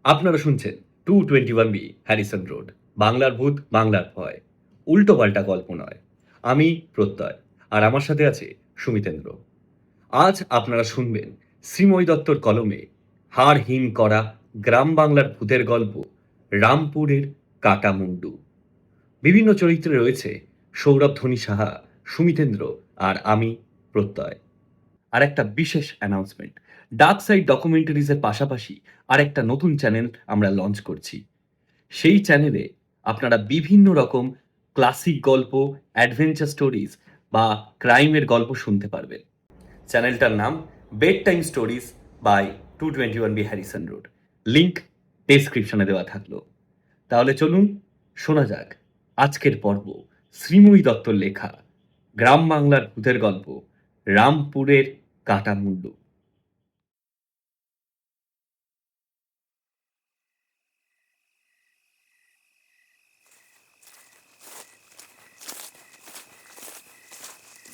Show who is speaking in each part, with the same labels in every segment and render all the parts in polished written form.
Speaker 1: আপনারা শুনছেন 221B Harrison road. বাংলার ভূত, বাংলার ভয়। উল্টোপাল্টা গল্প নয়। আমি প্রত্যয়। আর আমার সাথে আছে সুমিতেন্দ্র। আজ আপনারা শুনবেন শ্রীময়ী দত্তর কলমে হাড় হিম করা গ্রাম বাংলার ভূতের গল্প রামপুরের কাটামুন্ডু। বিভিন্ন চরিত্রে রয়েছে সৌরভ ধনী সাহা, সুমিতেন্দ্র আর আমি প্রত্যয়। আর একটা বিশেষ অ্যানাউন্সমেন্ট, ডার্ক সাইড ডকুমেন্টারিজের পাশাপাশি আরেকটা নতুন চ্যানেল আমরা লঞ্চ করছি। সেই চ্যানেলে আপনারা বিভিন্ন রকম ক্লাসিক গল্প, অ্যাডভেঞ্চার স্টোরিজ বা ক্রাইমের গল্প শুনতে পারবেন। চ্যানেলটার নাম bed time stories by 221B Harrison road. Link ডেসক্রিপশনে দেওয়া থাকলো। তাহলে চলুন শোনা যাক আজকের পর্ব শ্রীময়ী দত্তর লেখা গ্রাম বাংলার ভূতের গল্প রামপুরের কাটামুন্ডু।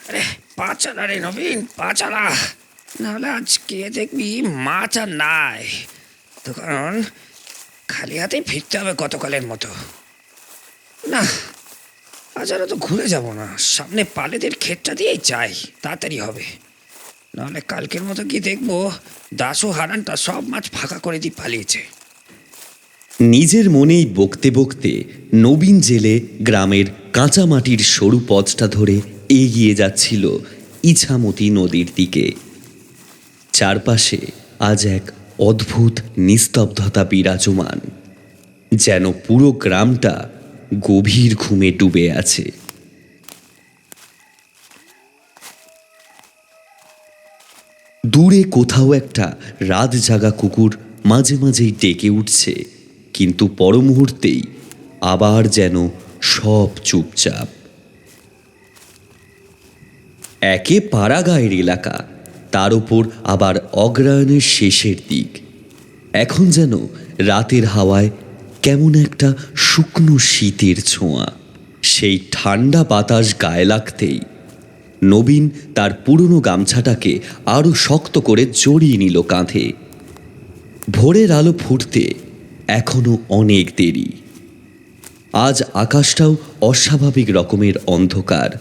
Speaker 2: আরে পা চালা রে নবীন, পা চালা, নাহলে আজকে দেখবি মাছ আর নাই। তখন খালি হাতে ফিরতে হবে গতকালের মতো। না, আজ আর তো ঘুরে যাব না, সামনে পালেদের ক্ষেতটা দিয়েই যাই, তাড়াতাড়ি হবে। নাহলে কালকের মতো কি দেখবো দাসু হারানটা সব মাছ ফাঁকা করে দিয়ে পালিয়েছে।
Speaker 3: নিজের মনেই বকতে বকতে নবীন জেলে গ্রামের কাঁচা মাটির সরু পথটা ধরে এগিয়ে যাচ্ছিল ইছামতি নদীর দিকে। চারপাশে আজ এক অদ্ভুত নিস্তব্ধতা বিরাজমান, যেন পুরো গ্রামটা গভীর ঘুমে ডুবে আছে। দূরে কোথাও একটা রাত জাগা কুকুর মাঝে মাঝেই ডেকে উঠছে, কিন্তু পর মুহূর্তেই আবার যেন সব চুপচাপ। একে পাড়াগাঁয়ের এলাকা, তার ওপর আবার অগ্রহায়ণের শেষের দিক। এখন যেন রাতের হাওয়ায় কেমন একটা শুকনো শীতের ছোঁয়া। সেই ঠান্ডা বাতাস গায়ে লাগতেই নবীন তার পুরনো গামছাটাকে আরো শক্ত করে জড়িয়ে নিল কাঁধে। ভোরের আলো ফুটতে এখনো অনেক দেরি। আজ আকাশটাও অস্বাভাবিক রকমের অন্ধকার।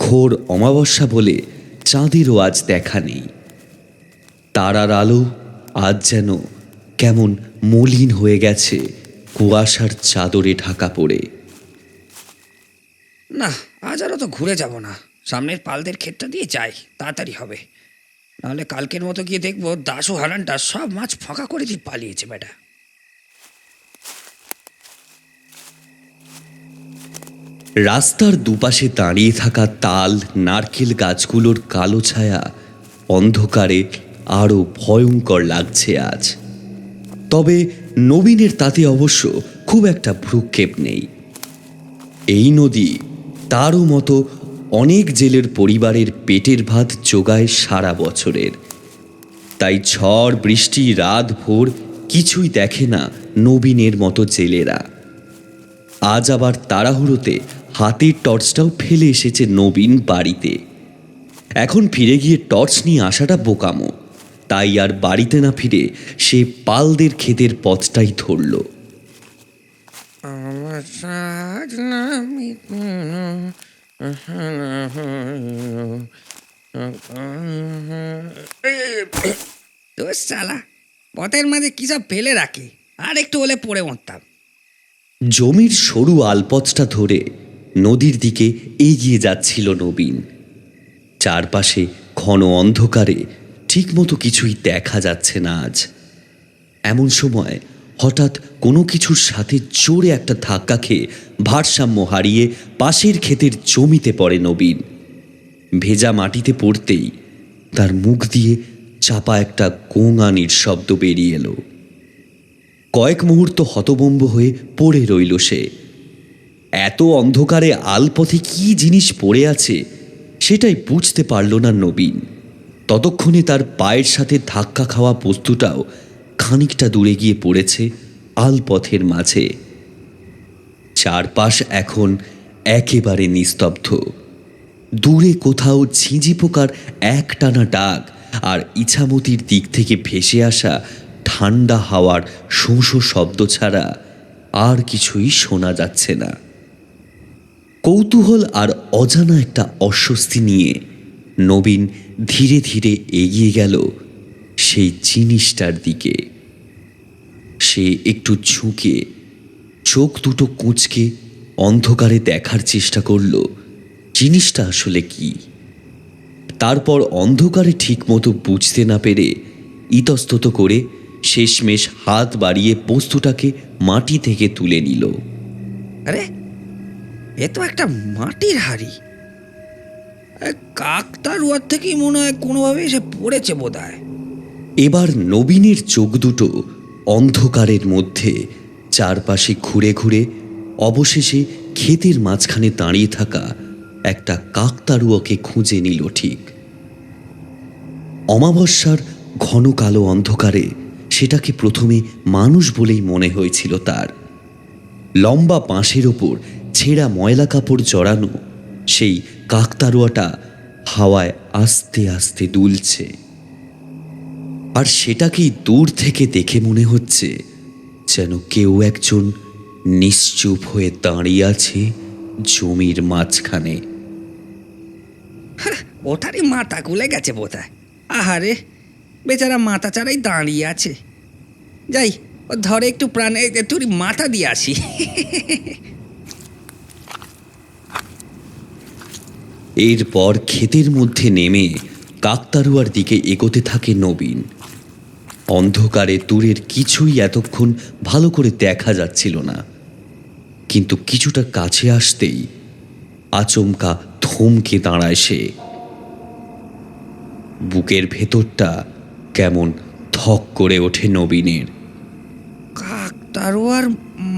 Speaker 3: ঘোর অমাবস্যা বলে চাঁদেরও আজ দেখা নেই। তারার আলো আজ যেন কেমন মলিন হয়ে গেছে কুয়াশার চাদরে ঢাকা পড়ে।
Speaker 2: না, আজ আর তো ঘুরে যাব না, সামনের পালদের ক্ষেতটা দিয়ে যাই, তাড়াতাড়ি হবে। নাহলে কালকের মতো গিয়ে দেখবো দাসু হারানটা সব মাছ ফাঁকা করে দিয়ে পালিয়েছে বেটা।
Speaker 3: রাস্তার দুপাশে দাঁড়িয়ে থাকা তাল নারকেল গাছগুলোর কালো ছায়া অন্ধকারে আরো ভয়ঙ্কর লাগছে আজ। তবে নবীনের তাতে অবশ্য খুব একটা ভ্রুক্ষেপ নেই। এই নদী তারও মতো অনেক জেলের পরিবারের পেটের ভাত জোগায় সারা বছরের। তাই ঝড় বৃষ্টি রাত ভোর কিছুই দেখে না নবীনের মতো জেলেরা। আজ আবার তাড়াহুড়োতে হাতের টর্চটাও ফেলে এসেছে নবীন বাড়িতে। এখন ফিরে গিয়ে টর্চ নিয়ে আসাটা বোকামো, তাই আর বাড়িতে না ফিরে সে পালদের ক্ষেতের পথটাই ধরল।
Speaker 2: চালা পথের মাঝে কি সব ফেলে রাখে, আর একটু হলে পড়ে মরতাম।
Speaker 3: জমির সরু আলপথটা ধরে নদীর দিকে এগিয়ে যাচ্ছিল নবীন। চারপাশে ঘন অন্ধকারে ঠিকমতো কিছুই দেখা যাচ্ছে না আজ। এমন সময় হঠাৎ কোনো কিছুর সাথে জোরে একটা ধাক্কা খেয়ে ভারসাম্য হারিয়ে পাশের ক্ষেতের জমিতে পড়ে নবীন। ভেজা মাটিতে পড়তেই তার মুখ দিয়ে চাপা একটা গোঙানির শব্দ বেরিয়ে এলো। কয়েক মুহূর্ত হতভম্ব হয়ে পড়ে রইল সে। এত অন্ধকারে আলপথে কি জিনিস পড়ে আছে সেটাই বুঝতে পারল না নবীন। ততক্ষণে তার পায়ের সাথে ধাক্কা খাওয়া বস্তুটাও খানিকটা দূরে গিয়ে পড়েছে আলপথের মাঝে। চারপাশ এখন একেবারে নিস্তব্ধ। দূরে কোথাও ঝিঁঝি পোকার একটানা ডাক আর ইছামতির দিক থেকে ভেসে আসা ঠান্ডা হাওয়ার শোঁ শোঁ শব্দ ছাড়া আর কিছুই শোনা যাচ্ছে না। কৌতূহল আর অজানা একটা অস্বস্তি নিয়ে নবীন ধীরে ধীরে এগিয়ে গেল সেই জিনিসটার দিকে। সে একটু ঝুঁকে চোখ দুটো কুঁচকে অন্ধকারে দেখার চেষ্টা করল জিনিসটা আসলে কি। তারপর অন্ধকারে ঠিকমতো বুঝতে না পেরে ইতস্তত করে শেষমেশ হাত বাড়িয়ে বস্তুটাকে মাটি থেকে তুলে নিল।
Speaker 2: আরে, এ তো একটা মাটির হাঁড়ি। কাকতাড়ুয়ার থেকেই মনে হয় কোনোভাবে এসে পড়েছে বোধহয়।
Speaker 3: এবার নবীনের চোখ দুটো অন্ধকারের মধ্যে চারপাশে ঘুরে ঘুরে অবশেষে ক্ষেতের মাঝখানে দাঁড়িয়ে থাকা একটা কাকতাড়ুয়াকে খুঁজে নিল। ঠিক অমাবস্যার ঘন কালো অন্ধকারে সেটাকে প্রথমে মানুষ বলেই মনে হয়েছিল তার। লম্বা বাঁশের ওপর ছেঁড়া ময়লা কাপড় জড়ানো সেই কাকতাড়ুয়াটা হাওয়ায় আস্তে আস্তে দুলছে, আর সেটাকেই দূর থেকে দেখে মনে হচ্ছে যেন কেউ একজন নিশ্চুপ হয়ে দাঁড়িয়ে আছে জমির মাঝখানে।
Speaker 2: ওটারই মাথা খুলে গেছে বোধহয়। আহারে, বেচারা মাথা ছাড়াই দাঁড়িয়ে আছে। যাই, ও ধরে একটু প্রাণে তুই মাথা দিয়ে আসি।
Speaker 3: এরপর ক্ষেতের মধ্যে নেমে কাকতাড়ুয়ার দিকে এগোতে থাকে নবীন। অন্ধকারে দূরের কিছুই এতক্ষণ ভালো করে দেখা যাচ্ছিল না, কিন্তু কিছুটা কাছে আসতেই আচমকা থমকে দাঁড়ায় সে। বুকের ভেতরটা কেমন ধক করে ওঠে নবীনের।
Speaker 2: কাকতাড়ুয়ার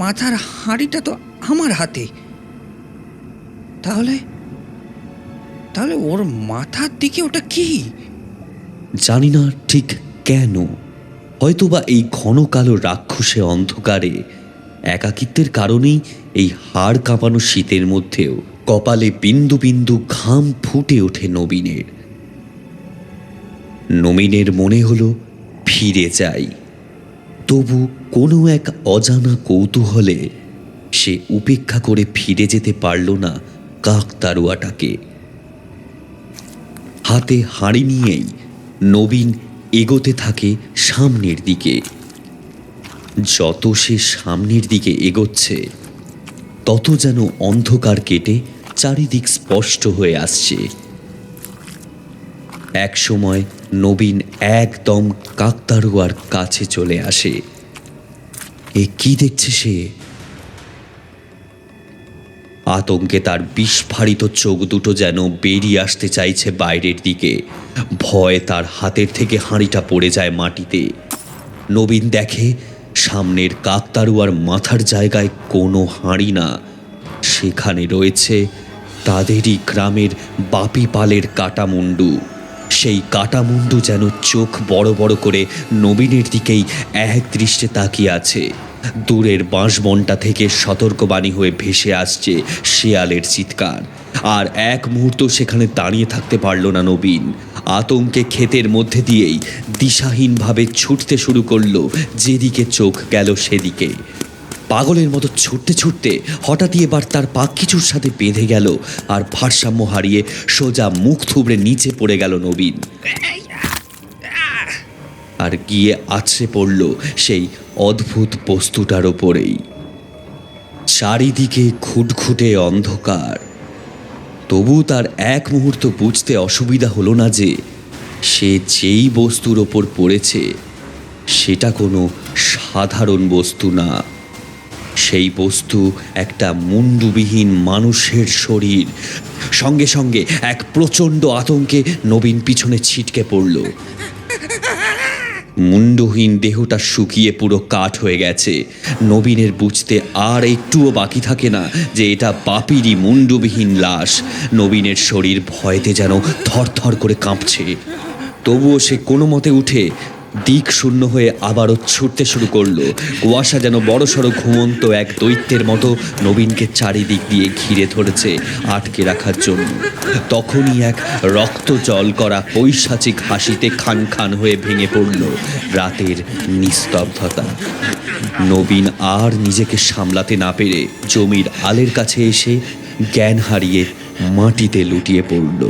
Speaker 2: মাথার হাঁড়িটা তো আমার হাতে। তাহলে তাহলে ওর মাথার দিকে ওটা কি?
Speaker 3: জানি না ঠিক কেন, হয়তোবা এই ঘন কালো রাক্ষসে অন্ধকারে একাকিত্বের কারণেই এই হাড় কাঁপানো শীতের মধ্যেও কপালে বিন্দু বিন্দু ঘাম ফুটে ওঠে নবীনের। নবীনের মনে হলো ফিরে যাই, তবু কোনো এক অজানা কৌতূহলে সে উপেক্ষা করে ফিরে যেতে পারল না কাকতাড়ুয়াটাকে। হাতে হাঁড়ি নিয়েই নবীন এগোতে থাকে সামনের দিকে। যত সে সামনের দিকে এগোচ্ছে তত যেন অন্ধকার কেটে চারিদিক স্পষ্ট হয়ে আসছে। এক সময় নবীন একদম কাকতাড়ুয়ার কাছে চলে আসে। এ কি দেখছে সে? আতঙ্কে তার বিস্ফারিত চোখ দুটো যেন বেরিয়ে আসতে চাইছে বাইরের দিকে। ভয়ে তার হাতের থেকে হাঁড়িটা পড়ে যায় মাটিতে। নবীন দেখে সামনের কাকতাড়ুয়ার মাথার জায়গায় কোনো হাঁড়ি না, সেখানে রয়েছে তাদেরই গ্রামের বাপি পালের কাটামুন্ডু। সেই কাটামুন্ডু যেন চোখ বড় বড় করে নবীনের দিকেই এক দৃষ্টে তাকিয়ে আছে। দূরের বাঁশবনটা থেকে সতর্কবাণী হয়ে ভেসে আসছে শেয়ালের চিৎকার। আর এক মুহূর্ত সেখানে দাঁড়িয়ে থাকতে পারল না নবীন। আতঙ্কে ক্ষেতের মধ্যে দিয়েই দিশাহীনভাবে ছুটতে শুরু করলো, যেদিকে চোখ গেল সেদিকে। পাগলের মতো ছুটতে ছুটতে হঠাৎই এবার তার পা কিছুর সাথে বেঁধে গেল, আর ভারসাম্য হারিয়ে সোজা মুখ থুবড়ে নিচে পড়ে গেল নবীন। আর গিয়ে আছড়ে পড়ল সেই অদ্ভুত বস্তুটার ওপরেই। চারিদিকে খুটখুটে অন্ধকার, তবু তার এক মুহূর্ত বুঝতে অসুবিধা হলো না যে সে যেই বস্তুর ওপর পড়েছে সেটা কোনো সাধারণ বস্তু না। সেই বস্তু একটা মুন্ডুবিহীন মানুষের শরীর। সঙ্গে সঙ্গে এক প্রচণ্ড আতঙ্কে নবীন পিছনে ছিটকে পড়ল। মুন্ডহীন দেহটা শুকিয়ে পুরো কাঠ হয়ে গেছে। নবীনের বুঝতে আর একটুও বাকি থাকে না যে এটা বাপিরই মুন্ডবিহীন লাশ। নবীনের শরীর ভয়তে যেন থরথর করে কাঁপছে। তবুও সে কোনো মতে উঠে দিক শূন্য হয়ে আবারও ছুটতে শুরু করলো। কুয়াশা যেন বড়সড় ঘুমন্ত এক দৈত্যের মতো নবীনকে চারিদিক দিয়ে ঘিরে ধরেছে আটকে রাখার জন্য। তখনই এক রক্ত জল করা পৈশাচিক হাসিতে খান খান হয়ে ভেঙে পড়ল রাতের নিস্তব্ধতা। নবীন আর নিজেকে সামলাতে না পেরে জমির আলের কাছে এসে জ্ঞান হারিয়ে মাটিতে লুটিয়ে পড়ল।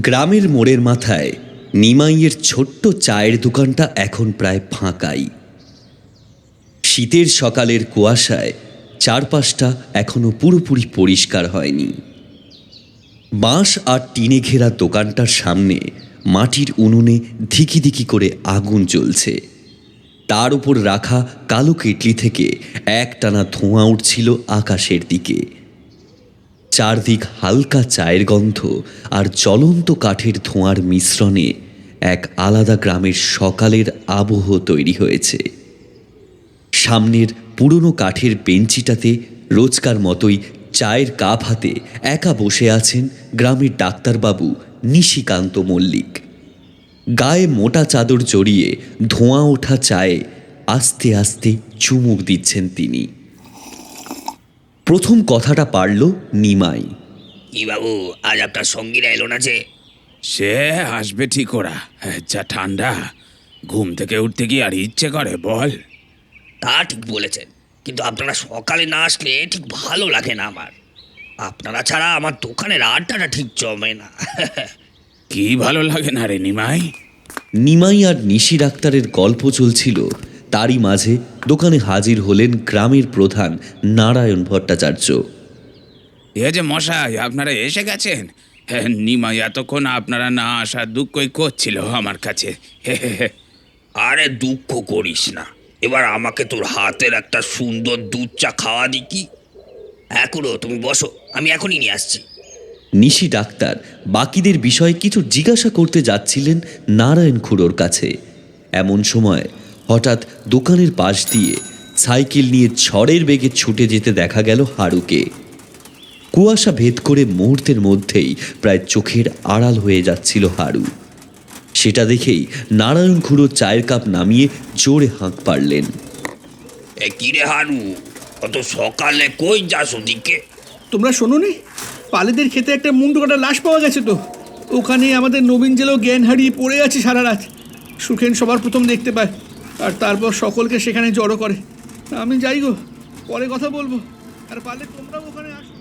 Speaker 3: গ্রামের মোড়ের মাথায় নিমাইয়ের ছোট্ট চায়ের দোকানটা এখন প্রায় ফাঁকাই। শীতের সকালের কুয়াশায় চারপাশটা এখনো পুরোপুরি পরিষ্কার হয়নি। বাঁশ আর টিনে ঘেরা দোকানটার সামনে মাটির উনুনে ধিকি ধিকি করে আগুন জ্বলছে। তার উপর রাখা কালো কেটলি থেকে একটানা ধোঁয়া উঠছিল আকাশের দিকে। চারদিক হালকা চায়ের গন্ধ আর জ্বলন্ত কাঠের ধোঁয়ার মিশ্রণে এক আলাদা গ্রামের সকালের আবহ তৈরি হয়েছে। সামনের পুরনো কাঠের বেঞ্চিটাতে রোজকার মতোই চায়ের কাপ হাতে একা বসে আছেন গ্রামের ডাক্তারবাবু নিশিকান্ত মল্লিক। গায়ে মোটা চাদর জড়িয়ে ধোঁয়া ওঠা চায়ে আস্তে আস্তে চুমুক দিচ্ছেন তিনি। প্রথম কথাটা পারল নিমাই।
Speaker 2: কি বাবু, আজ আপনার সঙ্গীরা এলো না যে?
Speaker 4: সে আসবে ঠিক ওরা, যা ঠান্ডা, ঘুম থেকে উঠতে কি আর ইচ্ছে করে বল?
Speaker 2: তা ঠিক বলেছেন, কিন্তু আপনারা সকালে না আসলে ঠিক ভালো লাগে না আমার। আপনারা ছাড়া আমার দোকানের আড্ডাটা ঠিক জমে না।
Speaker 4: কি ভালো লাগে না রে নিমাই?
Speaker 3: নিমাই আর নিশি ডাক্তারের গল্প চলছিল, তারই মাঝে দোকানে হাজির হলেন গ্রামের প্রধান নারায়ণ ভট্টাচার্য।
Speaker 4: এ যে মশাই, আপনারা এসে গেছেন? হ্যাঁ, নিমাই এতক্ষণ আপনারা না আসার দুঃখই করছিল আমার কাছে।
Speaker 2: আরে দুঃখ করিস না, এবার আমাকে তোর হাতের একটা সুন্দর দুধ চা খাওয়া দি কি। এখনো তুমি বসো, আমি এখনই নিয়ে আসছি।
Speaker 3: নিশি ডাক্তার বাকিদের বিষয়ে কিছু জিজ্ঞাসা করতে যাচ্ছিলেন নারায়ণ খুড়োর কাছে। এমন সময় হঠাৎ দোকানের পাশ দিয়ে সাইকেল নিয়ে ঝড়ের বেগে ছুটে যেতে দেখা গেল হারুকে। কুয়াশা ভেদ করে মুহূর্তের মধ্যেই প্রায় চোখের আড়াল হয়ে যাচ্ছিল হারু। সেটা দেখেই নারায়ণ খুড়ো চায়ের কাপ নামিয়ে জোরে হাঁক পারলেন।
Speaker 2: এ কি রে হারু, অত সকালে কই যাস ওদিকে?
Speaker 5: তোমরা শোনোনি, পালেদের খেতে একটা মুন্ডু কাটা লাশ পাওয়া গেছে তো। ওখানে আমাদের নবীন জেলেও জ্ঞান হারিয়ে পড়ে আছে সারা রাত। সুখেন সবার প্রথম দেখতে পায় আর তারপর সকলকে সেখানে জড়ো করে। আমি যাই গো, পরে কথা বলবো। আর পারলে তোমরাও ওখানে আসো।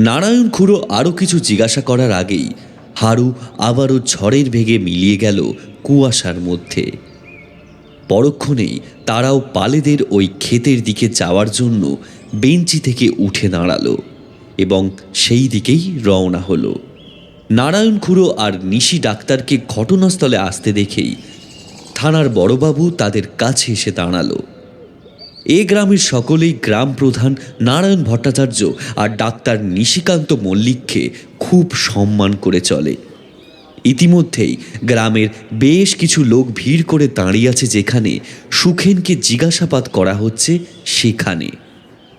Speaker 3: নারায়ণ খুড়ো আরও কিছু জিজ্ঞাসা করার আগেই হারু আবারও ঝড়ের বেগে মিলিয়ে গেল কুয়াশার মধ্যে। পরক্ষণেই তারাও পালেদের ওই ক্ষেতের দিকে যাওয়ার জন্য বেঞ্চি থেকে উঠে দাঁড়ালো এবং সেই দিকেই রওনা হলো। নারায়ণ খুড়ো আর নিশি ডাক্তারকে ঘটনাস্থলে আসতে দেখেই থানার বড়বাবু তাদের কাছে এসে দাঁড়ালো। এ গ্রামের সকলেই গ্রাম প্রধান নারায়ণ ভট্টাচার্য আর ডাক্তার নিশিকান্ত মল্লিককে খুব সম্মান করে চলে। ইতিমধ্যেই গ্রামের বেশ কিছু লোক ভিড় করে দাঁড়িয়ে আছে যেখানে সুখেনকে জিজ্ঞাসাবাদ করা হচ্ছে সেখানে।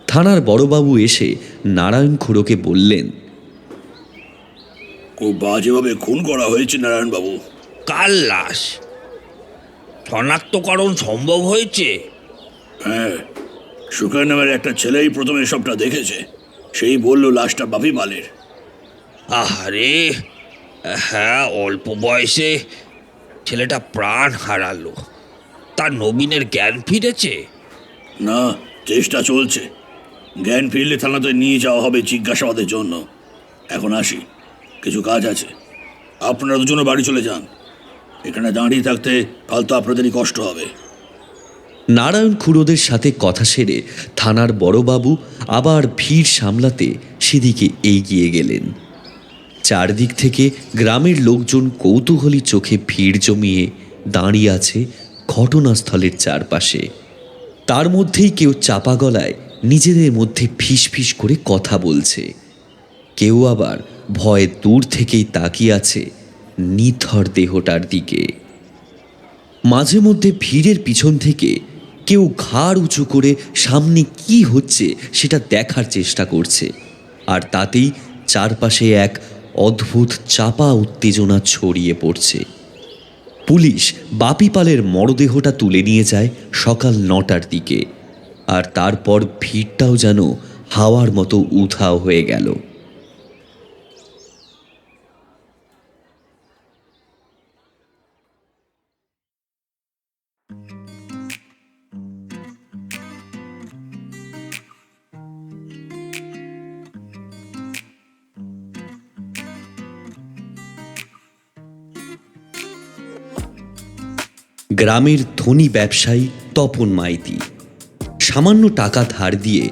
Speaker 3: থানার বড়বাবু এসে নারায়ণ খুড়োকে বললেন,
Speaker 6: খুব বাজেভাবে খুন করা হয়েছে নারায়ণবাবু।
Speaker 2: কাল লাশ শনাক্তকরণ সম্ভব হয়েছে?
Speaker 6: হ্যাঁ, সুখের নামের একটা ছেলেই প্রথমে সবটা দেখেছে। সেই বলল লাশটা বাপি পালের।
Speaker 2: আরে হ্যাঁ, অল্প বয়সে ছেলেটা প্রাণ হারালো। তার নবীনের জ্ঞান ফিরেছে?
Speaker 6: না, চেষ্টা চলছে। জ্ঞান ফিরলে থানাতে নিয়ে যাওয়া হবে জিজ্ঞাসাবাদের জন্য। এখন আসি, কিছু কাজ আছে। আপনারা দুজনে বাড়ি চলে যান। এখানে দাঁড়িয়ে থাকতে কাল তো আপনাদেরই কষ্ট হবে।
Speaker 3: নারায়ণ খুড়োদের সাথে কথা সেরে থানার বড়বাবু আবার ভিড় সামলাতে সেদিকে এগিয়ে গেলেন। চারদিক থেকে গ্রামের লোকজন কৌতূহলী চোখে ভিড় জমিয়ে দাঁড়িয়ে আছে ঘটনাস্থলের চারপাশে। তার মধ্যেই কেউ চাপা গলায় নিজেদের মধ্যে ফিস ফিস করে কথা বলছে, কেউ আবার ভয়ে দূর থেকেই তাকিয়ে আছে নিথর দেহটার দিকে। মাঝে মধ্যে ভিড়ের পিছন থেকে কেউ ঘাড় উঁচু করে সামনে কি হচ্ছে সেটা দেখার চেষ্টা করছে, আর তাতেই চারপাশে এক অদ্ভুত চাপা উত্তেজনা ছড়িয়ে পড়ছে। পুলিশ বাপি পালের মরদেহটা তুলে নিয়ে যায় সকাল 9টার দিকে, আর তারপর ভিড়টাও যেন হাওয়ার মতো উধাও হয়ে গেল। গ্রামের ধনী ব্যবসায়ী তপন মাইতি সামান্য টাকা ধার দিয়ে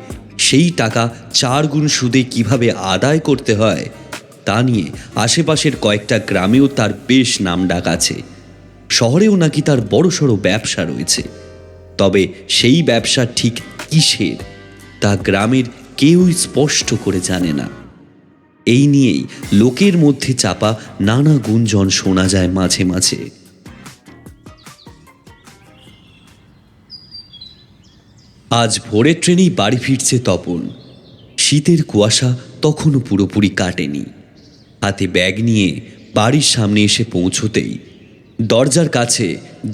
Speaker 3: সেই টাকা 4 গুণ সুদে কিভাবে আদায় করতে হয় তা নিয়ে আশেপাশের কয়েকটা গ্রামেও তার বেশ নামডাক আছে। শহরেও নাকি তার বড়সড় ব্যবসা রয়েছে, তবে সেই ব্যবসা ঠিক কিসের তা গ্রামের কেউই স্পষ্ট করে জানে না। এই নিয়েই লোকের মধ্যে চাপা নানা গুঞ্জন শোনা যায় মাঝে মাঝে। আজ ভোরের ট্রেনেই বাড়ি ফিরছে তপন। শীতের কুয়াশা তখনও পুরোপুরি কাটেনি। হাতে ব্যাগ নিয়ে বাড়ির সামনে এসে পৌঁছতেই দরজার কাছে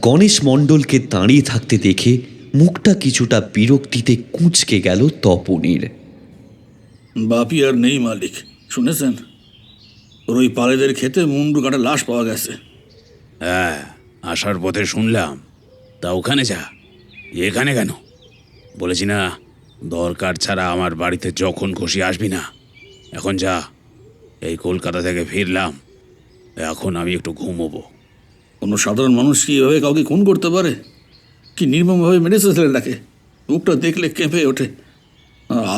Speaker 3: গণেশ মণ্ডলকে দাঁড়িয়ে থাকতে দেখে মুখটা কিছুটা বিরক্তিতে কুঁচকে গেল তপনের।
Speaker 6: বাপি আর নেই মালিক, শুনেছেন? ওর ওই পালেদের খেতে মুন্ডু কাটা লাশ পাওয়া গেছে।
Speaker 4: হ্যাঁ, আসার পথে শুনলাম। তা ওখানে যা, এখানে কেন? বলেছি না, দরকার ছাড়া আমার বাড়িতে যখন খুশি আসবি না। এখন যা, এই কলকাতা থেকে ফিরলাম, এখন আমি একটু ঘুমোবো।
Speaker 6: কোনো সাধারণ মানুষ কি এভাবে কাউকে খুন করতে পারে? কি নির্মমভাবে মেরেছে ছেলেটাকে, বুকটা দেখলে কেঁপে ওঠে।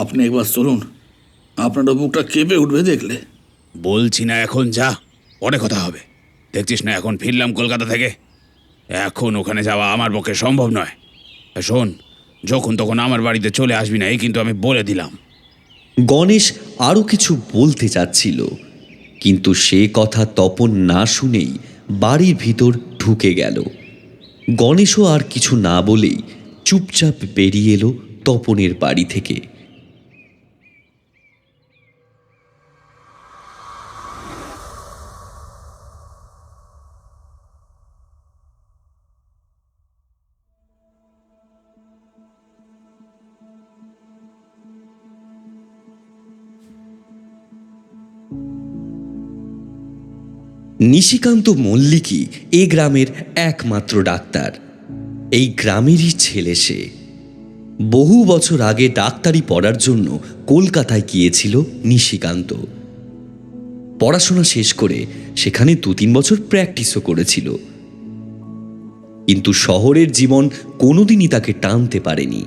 Speaker 6: আপনি একবার চলুন, আপনারও বুকটা কেঁপে উঠবে দেখলে।
Speaker 4: বলছি না এখন যা, পরে কথা হবে। দেখছিস না এখন ফিরলাম কলকাতা থেকে, এখন ওখানে যাওয়া আমার পক্ষে সম্ভব নয়। শোন, যখন তখন আমার বাড়িতে চলে আসবি না, এই কিন্তু আমি বলে দিলাম।
Speaker 3: গণেশ আরও কিছু বলতে চাচ্ছিল, কিন্তু সে কথা তপন না শুনেই বাড়ির ভিতর ঢুকে গেল। গণেশও আর কিছু না বলেই চুপচাপ বেরিয়ে এলো তপনের বাড়ি থেকে। নিশিকান্ত মল্লিকই এ গ্রামের একমাত্র ডাক্তার। এই গ্রামেরই ছেলে সে। বহু বছর আগে ডাক্তারি পড়ার জন্য কলকাতায় গিয়েছিল নিশিকান্ত। পড়াশোনা শেষ করে সেখানে 2-3 বছর প্র্যাকটিসও করেছিল, কিন্তু শহরের জীবন কোনোদিনই তাকে টানতে পারেনি।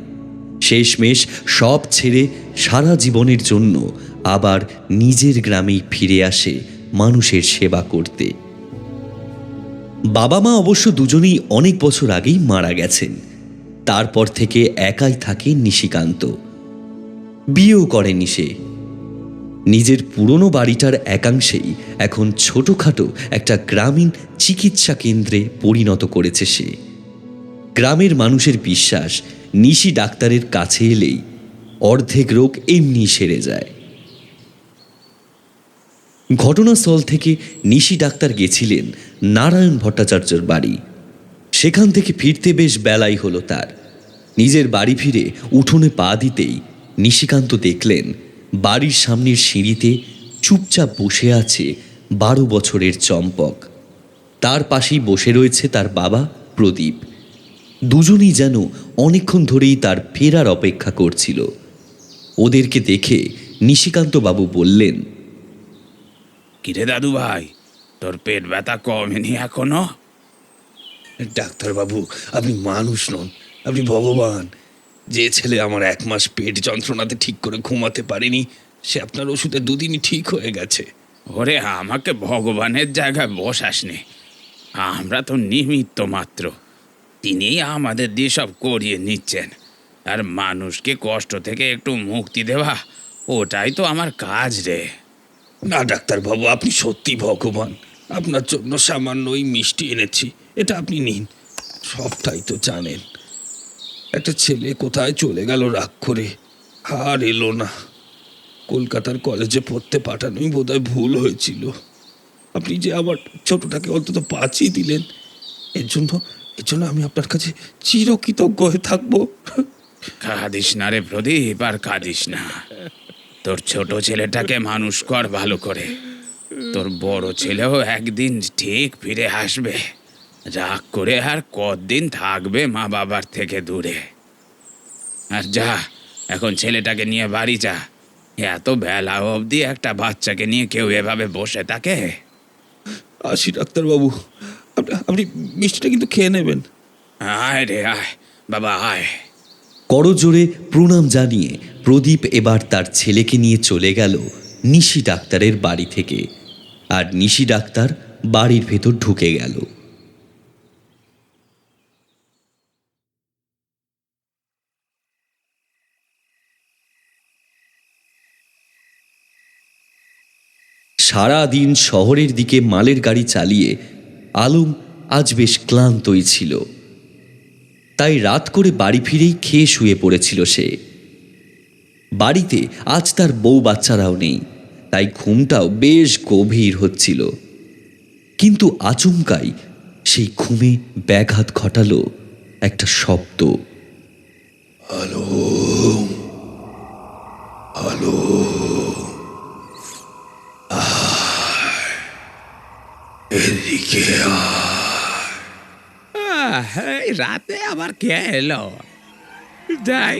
Speaker 3: শেষমেশ সব ছেড়ে সারা জীবনের জন্য আবার নিজের গ্রামেই ফিরে আসে মানুষের সেবা করতে। বাবা মা অবশ্য দুজনেই অনেক বছর আগেই মারা গেছেন। তারপর থেকে একাই থাকে নিশিকান্ত। বিয়েও করেনি সে। নিজের পুরনো বাড়িটার একাংশেই এখন ছোটখাটো একটা গ্রামীণ চিকিৎসা কেন্দ্রে পরিণত করেছে সে। গ্রামের মানুষের বিশ্বাস, নিশি ডাক্তারের কাছে এলেই অর্ধেক রোগ এমনি সেরে যায়। ঘটনাস্থল থেকে নিশি ডাক্তার গেছিলেন নারায়ণ ভট্টাচার্যর বাড়ি। সেখান থেকে ফিরতে বেশ বেলাই হলো তার। নিজের বাড়ি ফিরে উঠোনে পা দিতেই নিশিকান্ত দেখলেন বাড়ির সামনের সিঁড়িতে চুপচাপ বসে আছে 12 বছরের চম্পক। তার পাশেই বসে রয়েছে তার বাবা প্রদীপ। দুজনেই যেন অনেকক্ষণ ধরেই তার ফেরার অপেক্ষা করছিল। ওদেরকে দেখে নিশিকান্ত বাবু বললেন,
Speaker 4: কিরে দাদু ভাই, তোর পেট ব্যথা কমেনি এখনো?
Speaker 7: ডাক্তারবাবু, আপনি মানুষ নন, আপনি ভগবান। যে ছেলে আমার 1 মাস পেট যন্ত্রণাতে ঠিক করে ঘুমাতে পারেনি, সে আপনার ওষুধে 2 দিনই ঠিক হয়ে গেছে।
Speaker 4: ওরে, আমাকে ভগবানের জায়গায় বসাসনি, আমরা তো নিমিত্ত মাত্র। তিনি আমাদের দিয়ে সব করিয়ে নিচ্ছেন, আর মানুষকে কষ্ট থেকে একটু মুক্তি দেওয়া, ওটাই তো আমার কাজ রে।
Speaker 7: না ডাক্তারবাবু, আপনি সত্যি ভগবান। আপনার জন্য সামান্য ওই মিষ্টি এনেছি, এটা আপনি নিন। সবটাই তো জানেন। একটা ছেলে কোথায় চলে গেল রাগ করে, আর এলো না। কলকাতার কলেজে পড়তে পাঠানোই বোধহয় ভুল হয়েছিল। আপনি যে আমার ছোটটাকে অন্তত বাঁচিয়ে দিলেন, এর জন্য আমি আপনার কাছে চিরকৃতজ্ঞ হয়ে থাকবো।
Speaker 4: কাঁদিস না রে প্রদীপ, আর কাঁদিস না। তোর ছোট ছেলেটাকে মানুষ কর ভালো করে। তোর বড় ছেলেও একদিন ঠিক ফিরে আসবে। রাগ করে আর কতদিন থাকবে মা বাবার থেকে দূরে। আর যা, এখন ছেলেটাকে নিয়ে বাড়ি যা। এত বেলা অবধি একটা বাচ্চাকে নিয়ে কেউ এভাবে বসে থাকে?
Speaker 7: আসি ডাক্তারবাবু, আপনি মিষ্টিটা কিন্তু খেয়ে নেবেন।
Speaker 4: আয় রে আয় বাবা আয়।
Speaker 3: করজোড়ে প্রণাম জানিয়ে প্রদীপ এবার তার ছেলেকে নিয়ে চলে গেল নিশি ডাক্তারের বাড়ি থেকে। আর নিশি ডাক্তার বাড়ির ভেতর ঢুকে গেল। সারা দিন শহরের দিকে মালের গাড়ি চালিয়ে আলম আজ বেশ ক্লান্তই ছিল। তাই রাত করে বাড়ি ফিরেই খেয়ে শুয়ে পড়েছিল সে। বাড়িতে আজ তার বউ বাচ্চারাও নেই, তাই ঘুমটাও বেশ গভীর হচ্ছিল। কিন্তু আচমকাই সেই ঘুমে ব্যাঘাত ঘটালো একটা শব্দ।
Speaker 7: এদিকে
Speaker 4: এই রাতে আবার কে এলো? যাই।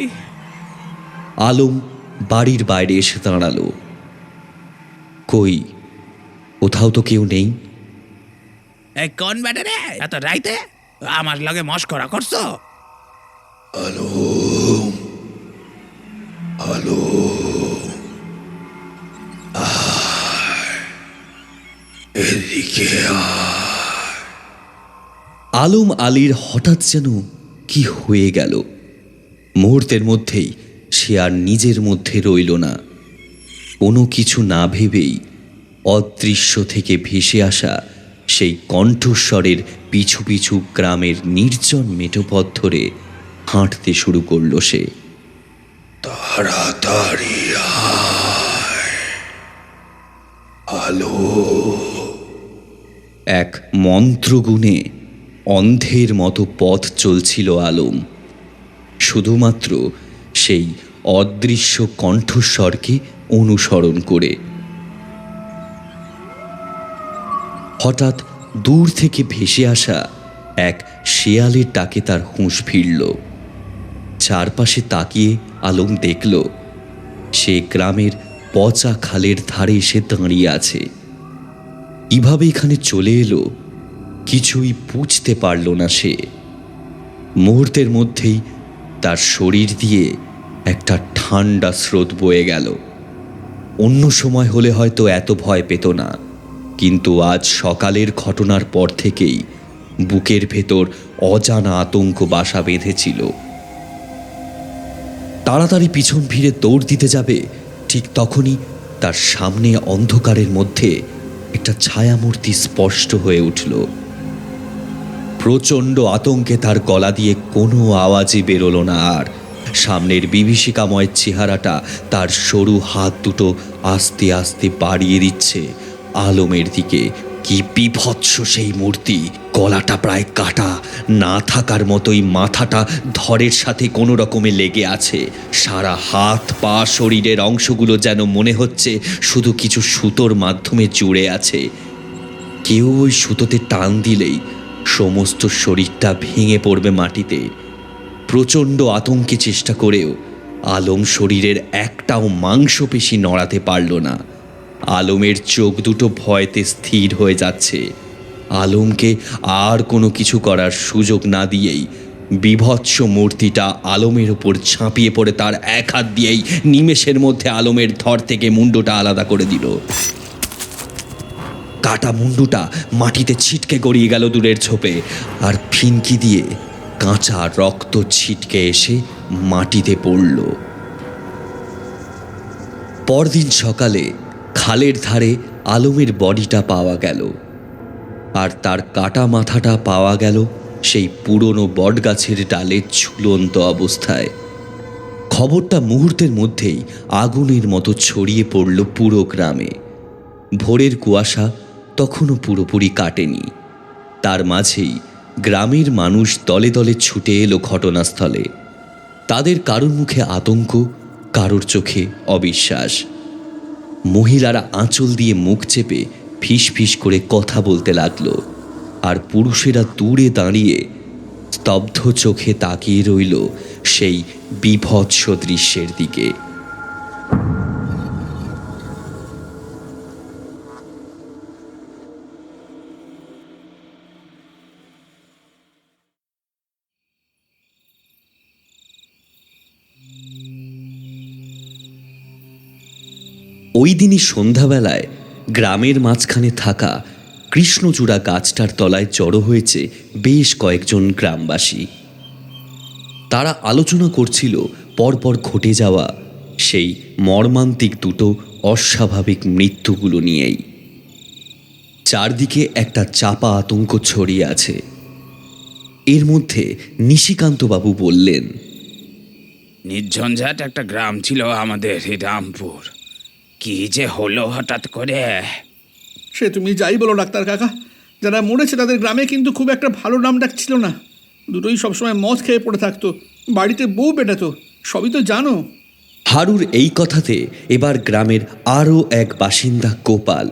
Speaker 3: আলম বাড়ির বাইরে এসে দাঁড়ালো। কই, কোথাও তো কেউ নেই।
Speaker 4: এই কোন ব্যাটে রে এত রাইতে আমার লগে মস্করা করছো?
Speaker 7: এদিকে
Speaker 3: আলম আলীর হঠাৎ যেন কি হয়ে গেল। মুহূর্তের মধ্যেই সে আর নিজের মধ্যে রইল না। কোনো কিছু না ভেবেই অদৃশ্য থেকে ভেসে আসা সেই কণ্ঠস্বরের পিছু পিছু গ্রামের নির্জন মেঠোপথ ধরে হাঁটতে শুরু করল সে।
Speaker 7: তাড়াতাড়ি আলো।
Speaker 3: এক মন্ত্রগুণে অন্ধের মতো পথ চলছিল আলম, শুধুমাত্র সেই অদৃশ্য কণ্ঠস্বরকে অনুসরণ করে। হঠাৎ দূর থেকে ভেসে আসা এক শেয়ালের ডাকে তার হুঁশ ফিরল। চারপাশে তাকিয়ে আলম দেখল সে গ্রামের পচা খালের ধারে এসে দাঁড়িয়ে আছে। কিভাবে এখানে চলে এলো কিছুই বুঝতে পারল না সে। মুহূর্তের মধ্যেই তার শরীর দিয়ে একটা ঠান্ডা স্রোত বয়ে গেল। অন্য সময় হলে হয়তো এত ভয় পেত না, কিন্তু আজ সকালের ঘটনার পর থেকেই বুকের ভেতর অজানা আতঙ্ক বাসা বেঁধেছিল। তাড়াতাড়ি পিছন ফিরে দৌড় দিতে যাবে, ঠিক তখনই তার সামনে অন্ধকারের মধ্যে একটা ছায়ামূর্তি স্পষ্ট হয়ে উঠল। প্রচণ্ড আতঙ্কে তার গলা দিয়ে কোনো আওয়াজই বেরোলো না। আর সামনের বিভীষিকাময় চেহারাটা তার সরু হাত দুটো আস্তে আস্তে বাড়িয়ে দিচ্ছে আলমের দিকে। কি বিভৎস সেই মূর্তি! গলাটা প্রায় কাটা, না থাকার মতোই মাথাটা ধরের সাথে কোনো রকমে লেগে আছে। সারা হাত পা শরীরের অংশগুলো যেন মনে হচ্ছে শুধু কিছু সুতোর মাধ্যমে জুড়ে আছে। কেউ ওই সুতোতে টান দিলেই সমস্ত শরীরটা ভেঙে পড়বে মাটিতে। প্রচণ্ড আতঙ্কে চেষ্টা করেও আলম শরীরের একটাও মাংসপেশি নড়াতে পারল না। আলমের চোখ দুটো ভয়তে স্থির হয়ে যাচ্ছে। আলমকে আর কোনো কিছু করার সুযোগ না দিয়েই বিভৎস মূর্তিটা আলমের ওপর ঝাঁপিয়ে পড়ে তার এক হাত দিয়েই নিমেষের মধ্যে আলমের ধর থেকে মুন্ডুটা আলাদা করে দিল। কাটা মুন্ডুটা মাটিতে ছিটকে গড়িয়ে গেল দূরের ঝোপে, আর ফিনকি দিয়ে কাঁচা রক্ত ছিটকে এসে মাটিতে পড়ল। পরদিন সকালে খালের ধারে আলমের বডিটা পাওয়া গেল, আর তার কাটা মাথাটা পাওয়া গেল সেই পুরনো বটগাছের ডালে ঝুলন্ত অবস্থায়। খবরটা মুহূর্তের মধ্যেই আগুনের মতো ছড়িয়ে পড়ল পুরো গ্রামে। ভোরের কুয়াশা তখনও পুরোপুরি কাটেনি। তার মাঝেই গ্রামের মানুষ দলে দলে ছুটে এলো ঘটনাস্থলে। তাদের কারোর মুখে আতঙ্ক, কারোর চোখে অবিশ্বাস। মহিলারা আঁচল দিয়ে মুখ চেপে ফিস ফিস করে কথা বলতে লাগলো, আর পুরুষেরা দূরে দাঁড়িয়ে স্তব্ধ চোখে তাকিয়ে রইল সেই বীভৎস দৃশ্যের দিকে। ওই দিনই সন্ধ্যাবেলায় গ্রামের মাঝখানে থাকা কৃষ্ণচূড়া গাছটার তলায় জড়ো হয়েছে বেশ কয়েকজন গ্রামবাসী। তারা আলোচনা করছিল পরপর ঘটে যাওয়া সেই মর্মান্তিক দুটো অস্বাভাবিক মৃত্যুগুলো নিয়েই। চারদিকে একটা চাপা আতঙ্ক ছড়িয়ে আছে। এর মধ্যে নিশিকান্তবাবু বললেন,
Speaker 4: নির্ঝঞ্ঝাট একটা গ্রাম ছিল আমাদের এই রামপুর। কি যে হলো হঠাৎ করে!
Speaker 5: সে তুমি যাই বলো ডাক্তার কাকা, যারা মরেছে তাদের গ্রামে কিন্তু খুব একটা ভালো নাম ডাক ছিল না। দুটোই সবসময় মদ খেয়ে পড়ে থাকতো, বাড়িতে বউ পেটাতো, সবই তো জানো।
Speaker 3: হারুর এই কথাতে এবার গ্রামের আরও এক বাসিন্দা গোপাল,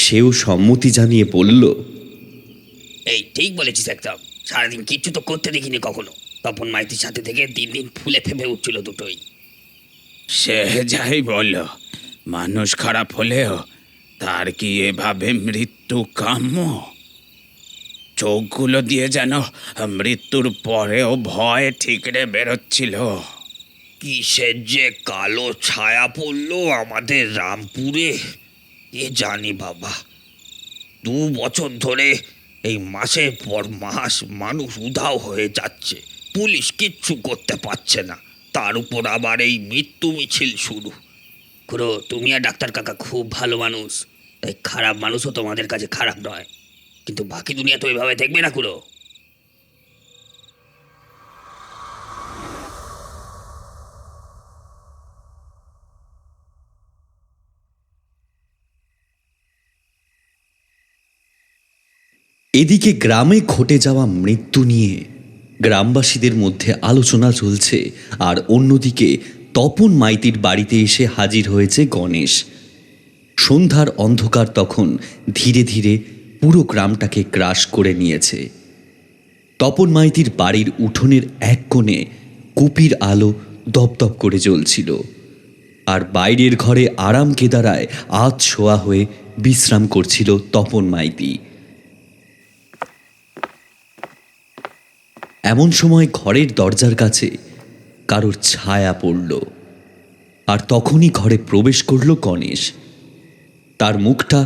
Speaker 3: সেও সম্মতি জানিয়ে বলল,
Speaker 2: এই ঠিক বলেছিস একদম। সারাদিন কিচ্ছু তো করতে দেখিনি কখনো। তপন মাইতির সাথে থেকে দিন দিন ফুলে ফেপে উঠছিল দুটোই।
Speaker 4: সে যাই বলল, মানুষ খারাপ হলেও তার কি এভাবে মৃত্যু কাম্য? চোখগুলো দিয়ে যেন মৃত্যুর পরেও ভয় ঠিকরে বেরোচ্ছিল।
Speaker 2: কিসের যে কালো ছায়া পড়লো আমাদের রামপুরে এ জানি বাবা। 2 বছর ধরে এই মাসের পর মাস মানুষ উধাও হয়ে যাচ্ছে, পুলিশ কিচ্ছু করতে পারছে না। তার উপর আবার এই মৃত্যু মিছিল শুরু। খুড়ো, তুমি আর ডাক্তার কাকা খুব ভালো মানুষ, তাই খারাপ মানুষও তোমাদের কাছে খারাপ নয়। কিন্তু বাকি দুনিয়া তো এভাবে দেখবে না খুড়ো।
Speaker 3: এদিকে গ্রামে ঘটে যাওয়া মৃত্যু নিয়ে গ্রামবাসীদের মধ্যে আলোচনা চলছে, আর অন্যদিকে তপন মাইতির বাড়িতে এসে হাজির হয়েছে গণেশ। সন্ধ্যার অন্ধকার তখন ধীরে ধীরে পুরো গ্রামটাকে গ্রাস করে নিয়েছে। তপন মাইতির বাড়ির উঠোনের এক কোণে কুপির আলো দপদপ করে জ্বলছিল, আর বাইরের ঘরে আরাম কেদারায় আধ শোয়া হয়ে বিশ্রাম করছিল তপন মাইতি। এমন সময় ঘরের দরজার কাছে কারোর ছায়া পড়ল, আর তখনই ঘরে প্রবেশ করল গণেশ। তার মুখটা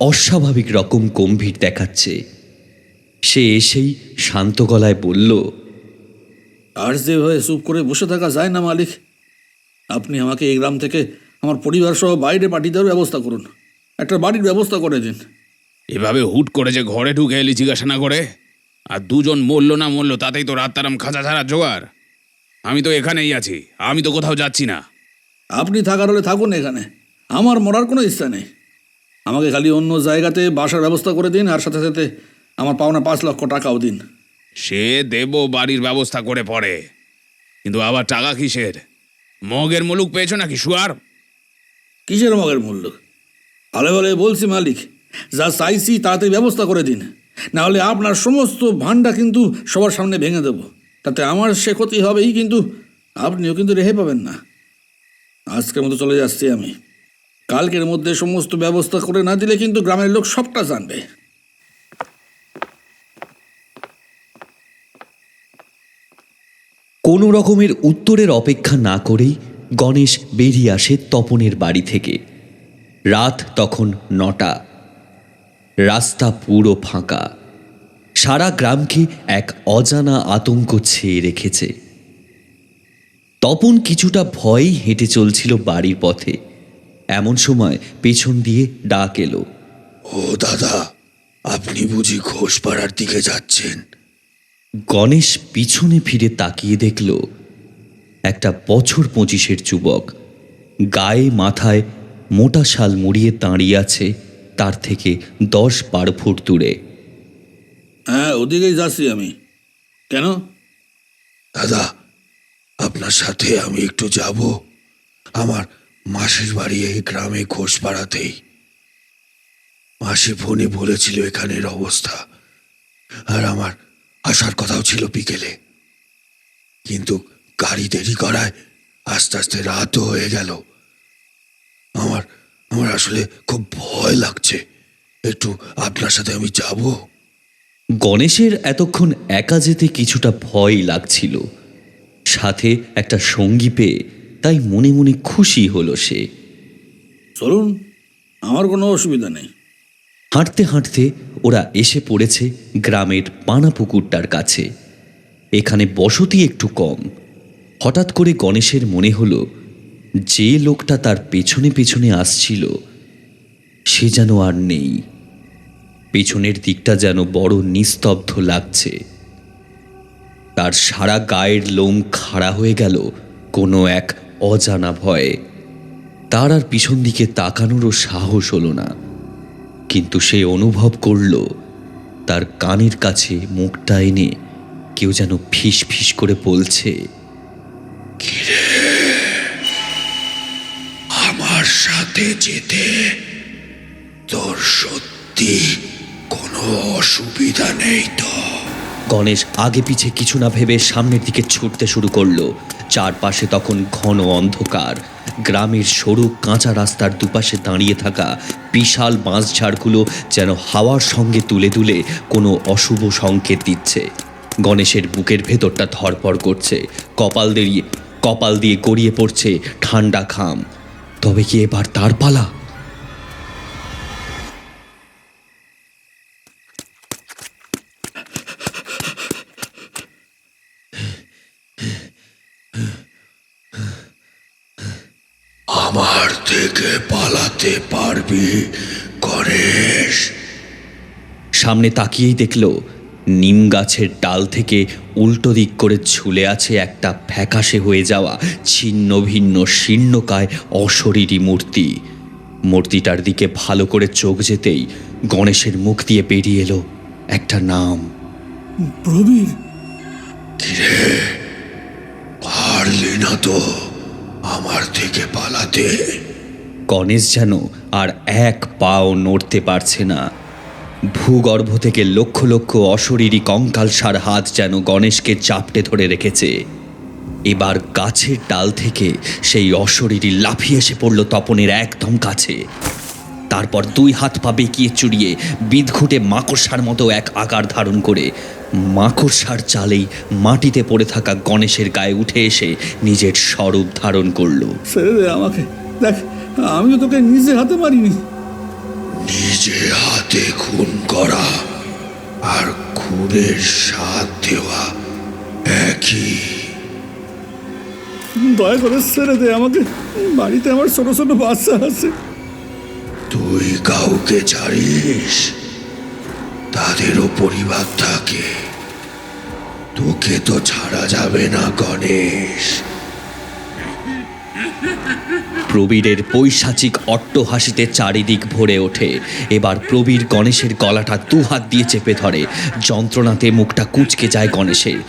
Speaker 3: অস্বাভাবিক রকম গম্ভীর দেখাচ্ছে। সে এসেই শান্ত গলায় বলল,
Speaker 6: আর যেভাবে চুপ করে বসে থাকা যায় না মালিক। আপনি আমাকে এই গ্রাম থেকে আমার পরিবার সহ বাইরে পাঠিয়ে দেওয়ার ব্যবস্থা করুন, একটা বাড়ির ব্যবস্থা করে দিন।
Speaker 4: এভাবে হুট করে যে ঘরে ঢুকে এলি জিজ্ঞাসা না করে, আর দুজন মরল না মরল তাতেই তো রাত্তারাম খাঁচা ছাড়া জোগাড়। আমি তো এখানেই আছি, আমি তো কোথাও যাচ্ছি না।
Speaker 6: আপনি থাকার হলে থাকুন এখানে, আমার মরার কোনো ইচ্ছা নেই। আমাকে খালি অন্য জায়গাতে বাসার ব্যবস্থা করে দিন, আর সাথে সাথে আমার পাওনা 5 লক্ষ টাকাও দিন।
Speaker 4: সে দেব বাড়ির ব্যবস্থা করে পড়ে, কিন্তু আবার টাকা কিসের? মগের মুলুক পেয়েছো নাকি শুয়ার?
Speaker 6: কিসের মগের মূল্য? ভালো ভালো বলছি মালিক, যা চাইছি তাড়াতাড়ি ব্যবস্থা করে দিন, নাহলে আপনার সমস্ত ভান্ডা কিন্তু সবার সামনে ভেঙে দেব। তাতে আমার সে ক্ষতি হবেই, কিন্তু আপনিও কিন্তু রেহাই পাবেন না। আজকের মতো চলে যাচ্ছি আমি। কালকের মধ্যে সমস্ত ব্যবস্থা করে না দিলে কিন্তু গ্রামের লোক সবটা জানবে।
Speaker 3: কোনো রকমের উত্তরের অপেক্ষা না করেই গণেশ বেরিয়ে আসে তপনের বাড়ি থেকে। রাত তখন 9টা। রাস্তা পুরো ফাঁকা। সারা গ্রামকে এক অজানা আতঙ্ক ছেয়ে রেখেছে। তপন কিছুটা ভয়েই হেঁটে চলছিল বাড়ির পথে। এমন সময় পেছন দিয়ে ডাক এলো,
Speaker 7: ও দাদা, আপনি বুঝি ঘোষপাড়ার দিকে যাচ্ছেন?
Speaker 3: গণেশ পিছনে ফিরে তাকিয়ে দেখল একটা বছর 25-এর যুবক গায়ে মাথায় মোটা শাল মুড়িয়ে দাঁড়িয়ে আছে তার থেকে 10-12 ফুট দূরে।
Speaker 6: হ্যাঁ, ওদিকেই যাচ্ছি আমি। কেন?
Speaker 7: দাদা, আপনার সাথে আমি একটু যাব। আমার মাসির বাড়ি এই গ্রামে ঘোষপাড়াতেই। মাসি ফোনে বলেছিল এখানের অবস্থা, আর আমার আসার কথাও ছিল বিকেলে, কিন্তু গাড়ি দেরি করায় আস্তে আস্তে রাতও হয়ে গেল। আমার আমার আসলে খুব ভয় লাগছে। একটু আপনার সাথে আমি যাব।
Speaker 3: গণেশের এতক্ষণ একা যেতে কিছুটা ভয় লাগছিল, সাথে একটা সঙ্গী পেয়ে তাই মনে মনে খুশি হলো সে।
Speaker 6: চলুন, আমার কোনো অসুবিধা নেই।
Speaker 3: হাঁটতে হাঁটতে ওরা এসে পড়েছে গ্রামের পানা পুকুরটার কাছে। এখানে বসতি একটু কম। হঠাৎ করে গণেশের মনে হলো যে লোকটা তার পেছনে পেছনে আসছিল সে যেন আর নেই। পেছনের দিকটা যেন বড় নিস্তব্ধ লাগছে। তার সারা গায়ের লোম খাড়া হয়ে গেল কোনো এক অজানা ভয়ে। তার আর পিছন দিকে তাকানোরও সাহস হলো না, কিন্তু সে অনুভব করল তার কানের কাছে মুখটা এনে কেউ যেন ফিস ফিস করে বলছে,
Speaker 7: আমার সাথে যেতে তোর সত্যি কোনো অসুবিধা নেই তো?
Speaker 3: গণেশ আগে পিছে কিছু না ভেবে সামনের দিকে ছুটতে শুরু করলো। চারপাশে তখন ঘন অন্ধকার। গ্রামের সরু কাঁচা রাস্তার দুপাশে দাঁড়িয়ে থাকা বিশাল বাঁশঝাড়গুলো যেন হাওয়ার সঙ্গে তুলে তুলে কোনো অশুভ সংকেত দিচ্ছে। গণেশের বুকের ভেতরটা ধড়ফড় করছে, কপাল দিয়ে গড়িয়ে পড়ছে ঠান্ডা ঘাম। তবে কি এবার তার পালা?
Speaker 7: আমার থেকে পালাতে পারবি গণেশ?
Speaker 3: সামনে তাকিয়েই দেখল নিম গাছের ডাল থেকে উল্টো দিক করে ঝুলে আছে একটা ফ্যাকাশে হয়ে যাওয়া ছিন্ন ভিন্ন শীর্ণকায় অশরীরী মূর্তি। মূর্তিটার দিকে ভালো করে চোখ যেতেই গণেশের মুখ দিয়ে বেরিয়ে এলো একটা নাম।
Speaker 5: প্রবীর।
Speaker 7: পারলি না তো আমার থেকে পালাতে?
Speaker 3: গণেশ যেন আর এক পাও নড়তে পারছে না। ভূগর্ভ থেকে লক্ষ লক্ষ অশরীরী কঙ্কালসার হাত যেন গণেশকে চাপটে ধরে রেখেছে। এবার গাছের ডাল থেকে সেই অশরীরী লাফিয়ে এসে পড়ল তপনের একদম কাছে। তারপর 2 হাত পা বেঁকিয়ে চুড়িয়ে বিদঘুটে মাকড়সার মতো এক আকার ধারণ করে মাকড়সার চালেই মাটিতে পড়ে থাকা গণেশের গায়ে উঠে এসে নিজের স্বরূপ ধারণ করলো।
Speaker 5: ছেড়ে দে আমাকে। দেখ, আমিও তোকে নিজে হাতে মারিনি।
Speaker 7: নিজে হাতে খুন করা আর খুনের স্বাদ দেওয়া একই।
Speaker 5: দয়া করে ছেড়ে দে আমাকে। বাড়িতে আমার ছোট ছোট বাচ্চা আছে।
Speaker 7: তুই কাউকে ছাড়িস, তাদেরও পরিবার থাকে। তোকে তো ছাড়া যাবে না গণেশ।
Speaker 3: প্রবীরের পৈশাচিক অট্টহাসিতে চারিদিক ভরে ওঠে। এবার প্রবীর গণেশের গলাটা 2 হাত দিয়ে চেপে ধরে। যন্ত্রণাতে মুখটা কুঁচকে যায় গণেশের।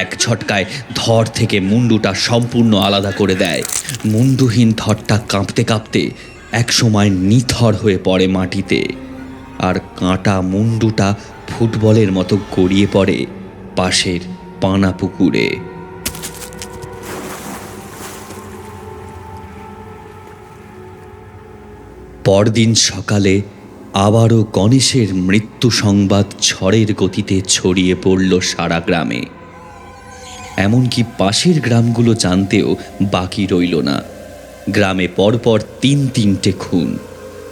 Speaker 3: এক ঝটকায় ধর থেকে মুন্ডুটা সম্পূর্ণ আলাদা করে দেয়। মুন্ডুহীন ধরটা কাঁপতে কাঁপতে একসময় নিথর হয়ে পড়ে মাটিতে, আর কাঁটা মুন্ডুটা ফুটবলের মতো গড়িয়ে পড়ে পাশের পানা পুকুরে। পরদিন সকালে আবারও গণেশের মৃত্যু সংবাদ ঝড়ের গতিতে ছড়িয়ে পড়ল সারা গ্রামে। এমনকি পাশের গ্রামগুলো জানতেও বাকি রইল না। গ্রামে পরপর 3-3টে খুন।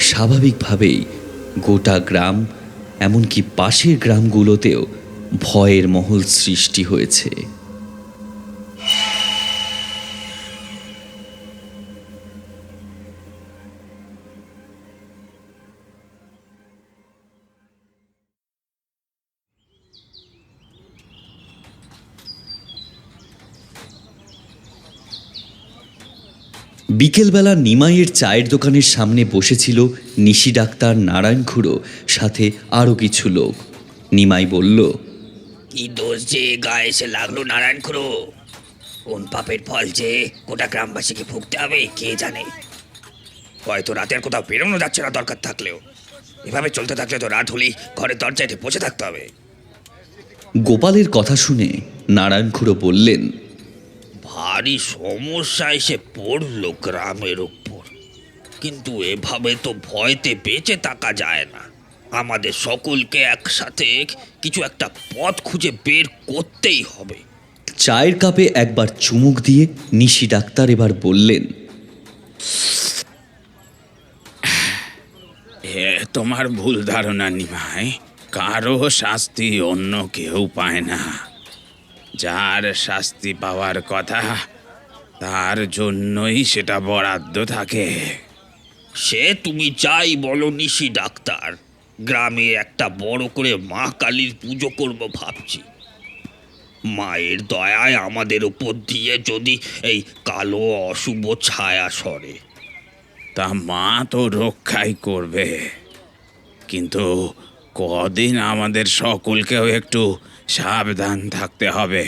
Speaker 3: স্বাভাবিকভাবেই গোটা গ্রাম, এমনকি পাশের গ্রামগুলোতেও ভয়ের মহল সৃষ্টি হয়েছে। বিকেলবেলা নিমাইয়ের চায়ের দোকানের সামনে বসেছিল নিশি ডাক্তার, নারায়ণ খুড়ো, সাথে আরও কিছু লোক। নিমাই বলল,
Speaker 2: কি দোষ যে গায়ে এসে লাগলো নারায়ণ খুড়ো? কোন পাপের ফল যে গোটা গ্রামবাসীকে ভুগতে হবে কে জানে। হয়তো রাতে আর কোথাও বেরোনো যাচ্ছে না দরকার থাকলেও। এভাবে চলতে থাকলে তো রাত হলেই ঘরের দরজায় বসে থাকতে হবে।
Speaker 3: গোপালের কথা শুনে নারায়ণ খুড়ো বললেন,
Speaker 2: ভারী সমস্যা এসে পড়লো গ্রামের উপর, কিন্তু এভাবে তো ভয়তে বেঁচে থাকা যায় না। আমাদের সকলকে একসাথে কিছু একটা পথ খুঁজে বের করতেই হবে।
Speaker 3: চায়ের কাপে একবার চুমুক দিয়ে নিশি ডাক্তার এবার বললেন,
Speaker 4: তোমার ভুল ধারণা নিমাই, কারো শাস্তি অন্য কেউ পায় না। যার শাস্তি পাওয়ার কথা তার জন্যই সেটা বরাদ্দ থাকে।
Speaker 2: সে তুমি যাই বলো নিশি ডাক্তার, গ্রামে একটা বড় করে মা কালীর পুজো করব ভাবছি। মায়ের দয়ায় আমাদের উপর দিয়ে যদি এই কালো অশুভ ছায়া সরে।
Speaker 4: তা মা তো রক্ষাই করবে, কিন্তু কদিন আমাদের সকলকেও একটু সাবধান থাকতে হবে।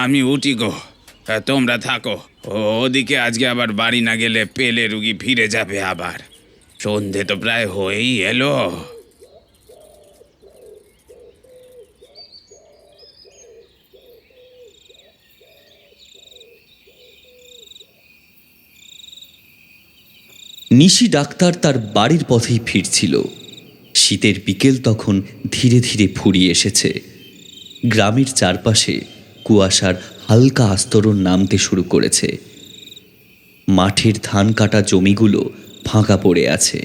Speaker 4: আমি উঠি গো, তোমরা থাকো। ওদিকে আজকে আবার বাড়ি না গেলে পেলে রুগী ফিরে যাবে আবার। সন্ধে তো প্রায় হয়েই এলো।
Speaker 3: নিশি ডাক্তার তার বাড়ির পথেই ফিরছিল। শীতের বিকেল তখন ধীরে ধীরে ফুরিয়ে এসেছে। গ্রামের চারপাশে কুয়াশার হালকা আস্তরণ নামতে শুরু করেছে। মাঠের ধান কাটা জমিগুলো ফাঁকা পড়ে আছে,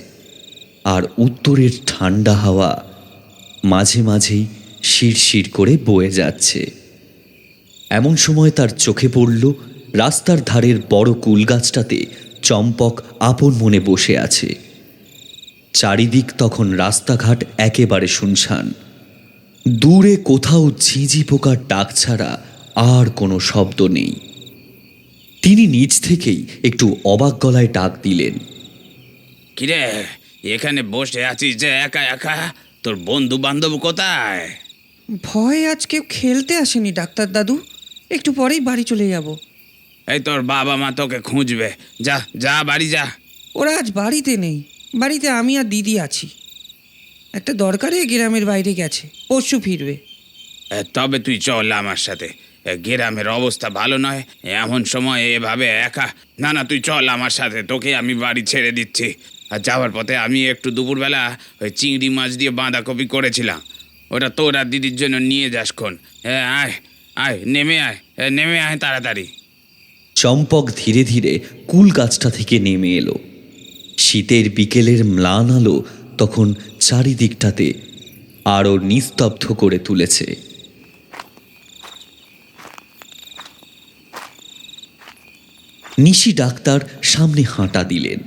Speaker 3: আর উত্তরের ঠান্ডা হাওয়া মাঝে মাঝেই শিরশির করে বয়ে যাচ্ছে। এমন সময় তার চোখে পড়ল রাস্তার ধারের বড় কুল গাছটাতে চম্পক আপন মনে বসে আছে। চারিদিক তখন রাস্তাঘাট একেবারে শুনশান। দূরে কোথাও ঝিঁঝি পোকার ডাক ছাড়া আর কোনো শব্দ নেই। তিনি নিজ থেকেই একটু অবাক গলায় ডাক দিলেন,
Speaker 4: কিরে, এখানে বসে আছিস যে একা একা? তোর বন্ধু বান্ধব কোথায়?
Speaker 8: ভয়ে আজ কেউ খেলতে আসেনি ডাক্তার দাদু, একটু পরেই বাড়ি চলে যাব।
Speaker 4: এই তোর বাবা মা তোকে খুঁজবে, যা যা বাড়ি যা।
Speaker 8: ওরা আজ বাড়িতে নেই, বাড়িতে আমি আর দিদি আছি। একটা দরকারে গ্রামের বাইরে গেছে, পরশু ফিরবে।
Speaker 4: তবে তুই চল আমার সাথে। গ্রামের অবস্থা ভালো নয় এমন সময় এভাবে একা। না না, তুই চল আমার সাথে, তোকে আমি বাড়ি ছেড়ে দিচ্ছি। আর যাওয়ার পথে আমি একটু দুপুরবেলা ওই চিংড়ি মাছ দিয়ে বাঁধাকপি করেছিলাম, ওটা তোর আর দিদির জন্য নিয়ে যাস খন। হ্যাঁ, আয় আয়, নেমে আয়, নেমে আয় তাড়াতাড়ি।
Speaker 3: চম্পক ধীরে ধীরে কুল গাছটা থেকে নেমে এলো। শীতের বিকেলের ম্লান আলো তখন চারিদিকটাতে আরও নিস্তব্ধ করে তুলেছে। নিশি ডাক্তার সামনে হাঁটা দিলেন।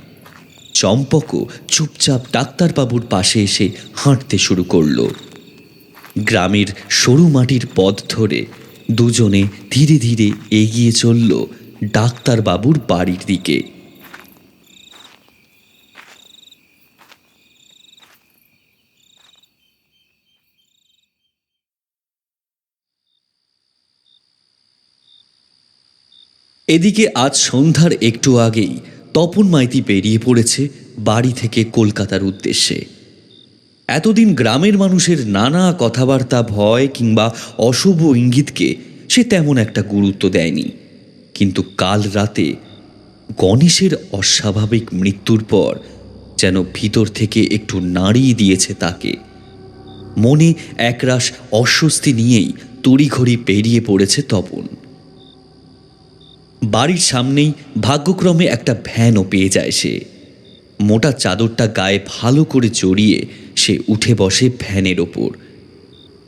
Speaker 3: চম্পকও চুপচাপ ডাক্তারবাবুর পাশে এসে হাঁটতে শুরু করল। গ্রামের সরু মাটির পথ ধরে দুজনে ধীরে ধীরে এগিয়ে চলল ডাক্তারবাবুর বাড়ির দিকে। এদিকে আজ সন্ধ্যার একটু আগেই তপন মাইতি বেরিয়ে পড়েছে বাড়ি থেকে কলকাতার উদ্দেশ্যে। এতদিন গ্রামের মানুষের নানা কথাবার্তা, ভয় কিংবা অশুভ ইঙ্গিতকে সে তেমন একটা গুরুত্ব দেয়নি, কিন্তু কাল রাতে গণেশের অস্বাভাবিক মৃত্যুর পর যেন ভিতর থেকে একটু নাড়িয়ে দিয়েছে তাকে। মনে একরাশ অস্বস্তি নিয়েই তড়িঘড়ি বেরিয়ে পড়েছে তপন। বাড়ির সামনেই ভাগ্যক্রমে একটা ভ্যানও পেয়ে যায় সে। মোটা চাদরটা গায়ে ভালো করে জড়িয়ে সে উঠে বসে ভ্যানের ওপর।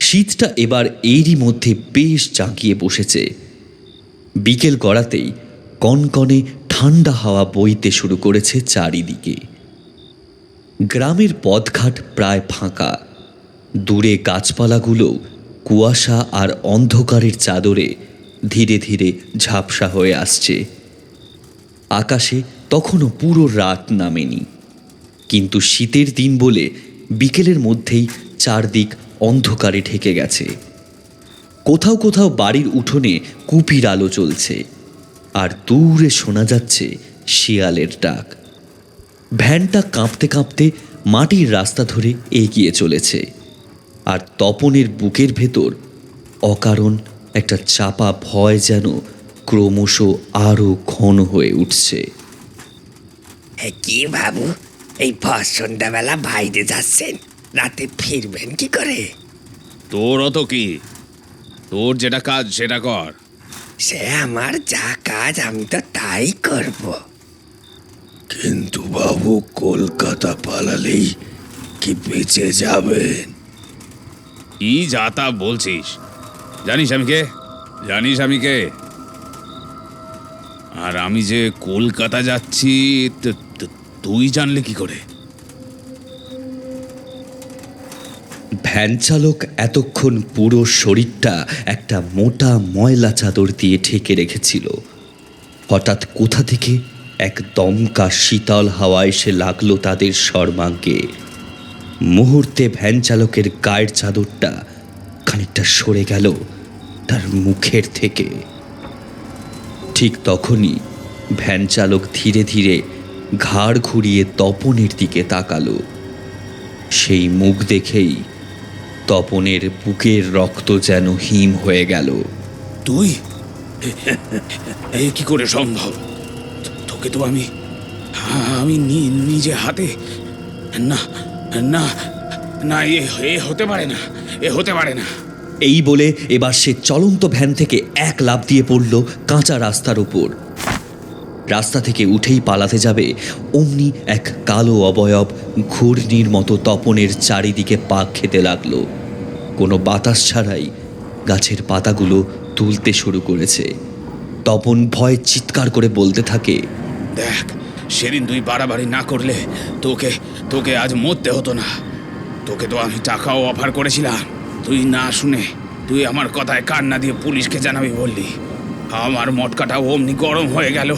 Speaker 3: শীতটা এবার এরই মধ্যে বেশ জাঁকিয়ে বসেছে। বিকেল গড়াতেই কনকনে ঠান্ডা হাওয়া বইতে শুরু করেছে চারিদিকে। গ্রামের পথঘাট প্রায় ফাঁকা। দূরে গাছপালাগুলো কুয়াশা আর অন্ধকারের চাদরে ধীরে ধীরে ঝাপসা হয়ে আসছে। আকাশে তখনও পুরো রাত নামেনি, কিন্তু শীতের দিন বলে বিকেলের মধ্যেই চারদিক অন্ধকারে ঢেকে গেছে। কোথাও কোথাও বাড়ির উঠোনে কুপির আলো জ্বলছে, আর দূরে শোনা যাচ্ছে শিয়ালের ডাক। ভ্যানটা কাঁপতে কাঁপতে মাটির রাস্তা ধরে এগিয়ে চলেছে, আর তপনের বুকের ভেতর অকারণ একটা চাপা ভয় যেন ক্রমশ আরো ঘন হয়ে উঠছে।
Speaker 2: কি বাবু, এই ভর সন্ধ্যাবেলা বাইরে যাচ্ছেন, রাতে ফিরবেন কি করে?
Speaker 4: তোর অত কি? তোর যেটা কাজ সেটা কর।
Speaker 2: সে আমার যা কাজ আমি তো তাই করব।
Speaker 7: কিন্তু বাবু, কলকাতা পালালেই কি বেঁচে যাবেন?
Speaker 4: কি যা তা বলছিস? জানিস আমি কে? জানিস আমি কে? আর আমি যে কলকাতা যাচ্ছি তুই জানলে কি করে?
Speaker 3: ভ্যান চালক এতক্ষণ পুরো শরীরটা একটা মোটা ময়লা চাদর দিয়ে ঢেকে রেখেছিল। হঠাৎ কোথা থেকে এক দমকা শীতল হাওয়া এসে লাগলো তাদের সর্বাঙ্গে। মুহূর্তে ভ্যান চালকের গায়ের চাদরটা খানিকটা সরে গেল তার মুখের থেকে। ঠিক তখনই ভ্যান চালক ধীরে ধীরে ঘাড় ঘুরিয়ে তপনের দিকে তাকালো। সেই মুখ দেখেই তপনের বুকের রক্ত যেন হিম হয়ে গেল।
Speaker 4: তুই এই কি করে সম্ভব? তোকে তো আমি নিজে হাতে না না না, এ হতে পারে না, এ হতে পারে না।
Speaker 3: এই বলে এবার সে চলন্ত ভ্যান থেকে এক লাফ দিয়ে পড়ল কাঁচা রাস্তার উপর। রাস্তা থেকে উঠেই পালাতে যাবে, অমনি এক কালো অবয়ব ঘূর্ণির মতো তপনের চারিদিকে পাক খেতে লাগলো। কোনো বাতাস ছাড়াই গাছের পাতাগুলো তুলতে শুরু করেছে। তপন ভয়ে চিৎকার করে বলতে থাকে,
Speaker 4: দেখ, সেদিন তুই বাড়াবাড়ি না করলে তোকে তোকে আজ মরতে হতো না। তোকে তো আমি টাকাও অফার করেছিলাম, তুই না শুনে তুই আমার কথায় কান্না দিয়ে পুলিশকে জানাবি বললি। আমার মটকাটা অমনি গরম হয়ে গেল।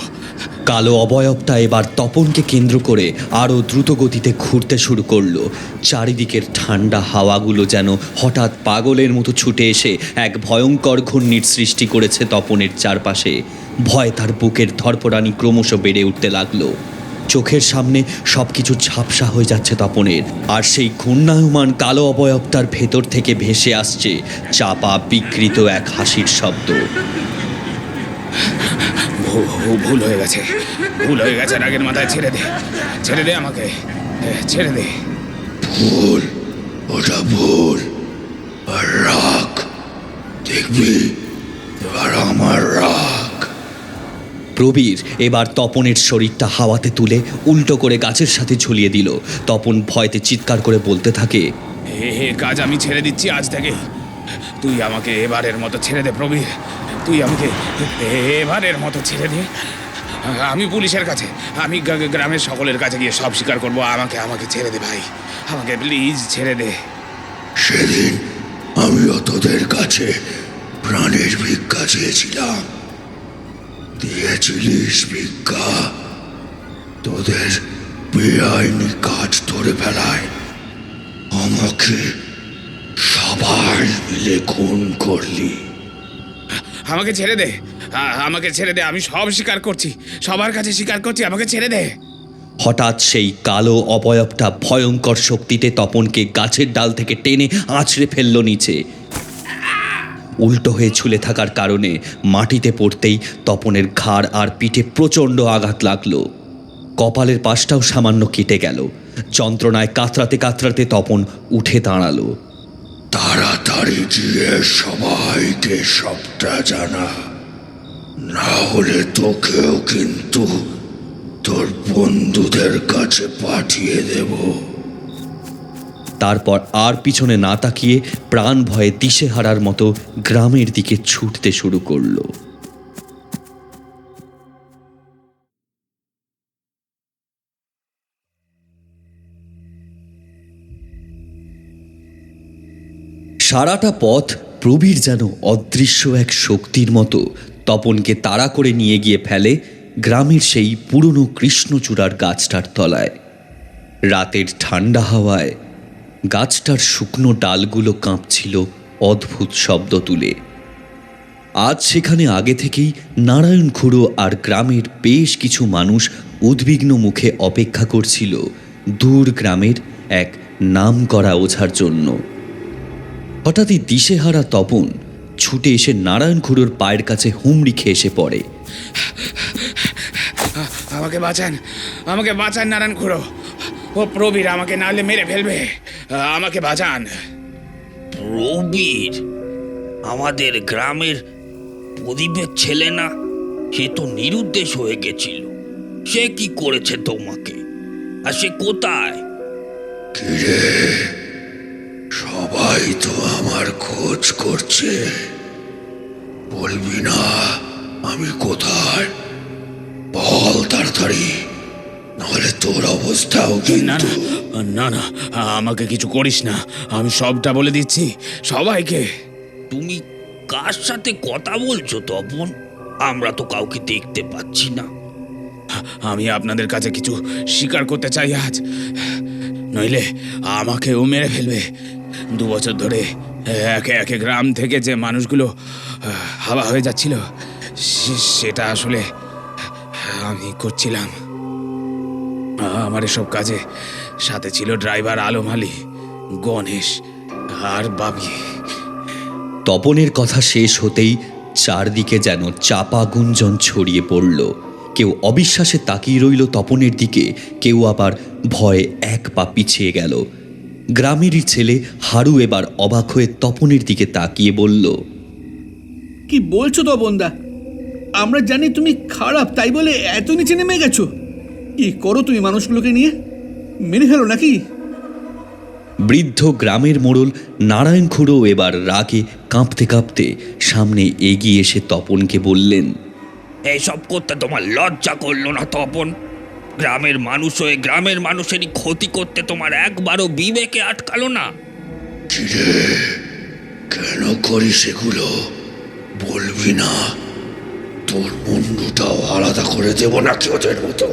Speaker 3: কালো অবয়বটা এবার তপনকে কেন্দ্র করে আরও দ্রুত গতিতে ঘুরতে শুরু করলো। চারিদিকের ঠান্ডা হাওয়াগুলো যেন হঠাৎ পাগলের মতো ছুটে এসে এক ভয়ঙ্কর ঘূর্ণির সৃষ্টি করেছে তপনের চারপাশে। ভয় তার বুকের ধড়ফড়ানি ক্রমশ বেড়ে উঠতে লাগলো। চোখের সামনে সবকিছু ঝাপসা হয়ে যাচ্ছে তপনের, আর সেই ঘূর্ণায়মান কালো অবয়বটার ভেতর থেকে ভেসে আসছে চাপা বিকৃত এক হাসির শব্দ।
Speaker 4: ভুল হয়ে গেছে, ভুল হয়ে গেছে। রাগের মাথায় ছেড়ে দে, ছেড়ে দে আমাকে, ছেড়ে দে।
Speaker 7: ভুল, ওটা ভুল। আর রাগ, দেখবি এবার আমার রাগ।
Speaker 3: প্রবীর এবার তপনের শরীরটা হাওয়াতে তুলে উল্টো করে গাছের সাথে ঝুলিয়ে দিল। তপন ভয়তে চিৎকার করে বলতে থাকে,
Speaker 4: এ কাজ আমি ছেড়ে দিচ্ছি আজ থেকে। তুই আমাকে এবারের মতো ছেড়ে দে প্রবীর, তুই আমাকে এবারের মতো ছেড়ে দে। আমি পুলিশের কাছে, আমি গ্রামের সকলের কাছে গিয়ে সব স্বীকার করবো। আমাকে ছেড়ে দে ভাই, আমাকে প্লিজ ছেড়ে দে।
Speaker 7: সেদিন আমিও তোদের কাছে প্রাণের ভিক্ষা চেয়েছিলাম, দিয়েছিলিস ভিক্ষা। তোদের বেআইনি কাজ ধরে ফেলায় আমাকে সবাই মিলে খুন করলি।
Speaker 4: আমাকে ছেড়ে দে, আমাকে ছেড়ে দে। আমি সব স্বীকার করছি, সবার কাছে স্বীকার করছি, আমাকে ছেড়ে দে।
Speaker 3: হঠাৎ সেই কালো অবয়বটা ভয়ঙ্কর শক্তিতে তপনকে গাছের ডাল থেকে টেনে আছড়ে ফেলল নিচে। উল্টো হয়ে ঝুলে থাকার কারণে মাটিতে পড়তেই তপনের ঘাড় আর পিঠে প্রচণ্ড আঘাত লাগলো। কপালের পাশটাও সামান্য কেটে গেল। যন্ত্রণায় কাতরাতে কাতরাতে তপন উঠে দাঁড়ালো।
Speaker 7: তাড়াতাড়ি গিয়ে সবাইকে সবটা জানা, না হলে তোকেও কিন্তু তোর বন্ধুদের কাছে পাঠিয়ে দেব।
Speaker 3: তারপর আর পিছনে না তাকিয়ে প্রাণ ভয়ে দিশেহারার মতো গ্রামের দিকে ছুটতে শুরু করলো। সারাটা পথ প্রবীর যেন অদৃশ্য এক শক্তির মতো তপনকে তাড়া করে নিয়ে গিয়ে ফেলে গ্রামের সেই পুরনো কৃষ্ণচূড়ার গাছটার তলায়। রাতের ঠান্ডা হাওয়ায় গাছটার শুকনো ডালগুলো কাঁপছিল অদ্ভুত শব্দ তুলে। আজ সেখানে আগে থেকেই নারায়ণ খুড়ো আর গ্রামের বেশ কিছু মানুষ উদ্বিগ্ন মুখে অপেক্ষা করছিল দূর গ্রামের এক নামকরা ওঝার জন্য। হঠাৎই দিশেহারা তপন ছুটে এসে নারায়ণ খুড়োর পায়ের কাছে হুমড়ি খেয়ে এসে পড়ে।
Speaker 4: আমাকে বাঁচান নারায়ণ খুড়ো। ও প্রবীর আমাকে নালে মেরে ফেলবে। আমাকে বাঁচান।
Speaker 2: প্রবীর আমাদের গ্রামের প্রদীপের ছেলে না? সে তো নিরুদ্দেশ হয়ে গেছিল। সে কি করেছে তোমাকে? আর সে কোথায়?
Speaker 7: কিরে, সবাই তো আমার খোঁজ করছে, বলবি না আমি কোথায়? বল তাড়াতাড়ি, নাহলে তোর অবস্থাও
Speaker 4: না
Speaker 7: কিন্তু।
Speaker 4: না না, আমাকে কিছু করিস না। আমি সবটা বলে দিচ্ছি সবাইকে।
Speaker 2: তুমি কার সাথে কথা বলছো তপন? আমরা তো কাউকে দেখতে পাচ্ছি না।
Speaker 4: আমি আপনাদের কাছে কিছু স্বীকার করতে চাই আজ, নইলে আমাকেও মেরে ফেলবে। 2 বছর ধরে একে একে গ্রাম থেকে যে মানুষগুলো হাওয়া হয়ে যাচ্ছিল, সেটা আসলে আমি করছিলাম। আমার এসব কাজে সাথে ছিল ড্রাইভার আলম আলী, গণেশ আর বাবি।
Speaker 3: তপনের কথা শেষ হতেই চারদিকে যেন চাপা গুঞ্জন ছড়িয়ে পড়ল। কেউ অবিশ্বাসে তাকিয়ে রইল তপনের দিকে, কেউ আবার ভয়ে এক পা পিছিয়ে গেল। গ্রামেরই ছেলে হারু এবার অবাক হয়ে তপনের দিকে তাকিয়ে বলল,
Speaker 5: কি বলছো তপনদা? আমরা জানি তুমি খারাপ, তাই বলে এত নিচে নেমে গেছো? কি করো তুমি মানুষগুলোকে নিয়ে? মেরে ফেলো নাকি?
Speaker 3: বৃদ্ধ গ্রামের মোড়ল নারায়ণ খুড়ো এবার রাগে কাঁপতে কাঁপতে সামনে এগিয়ে এসে তপনকে বললেন,
Speaker 2: এইসব করতে তোমার লজ্জা করলো না তপন? গ্রামের মানুষ হয়ে গ্রামের মানুষেরই ক্ষতি করতে তোমার একবারও বিবেকে আটকালো না?
Speaker 7: কিরে, কেন করিস এগুলো? বলবি না? তোর মুন্ডুটাও আলাদা করে দেবো নাকি ওদের মতো?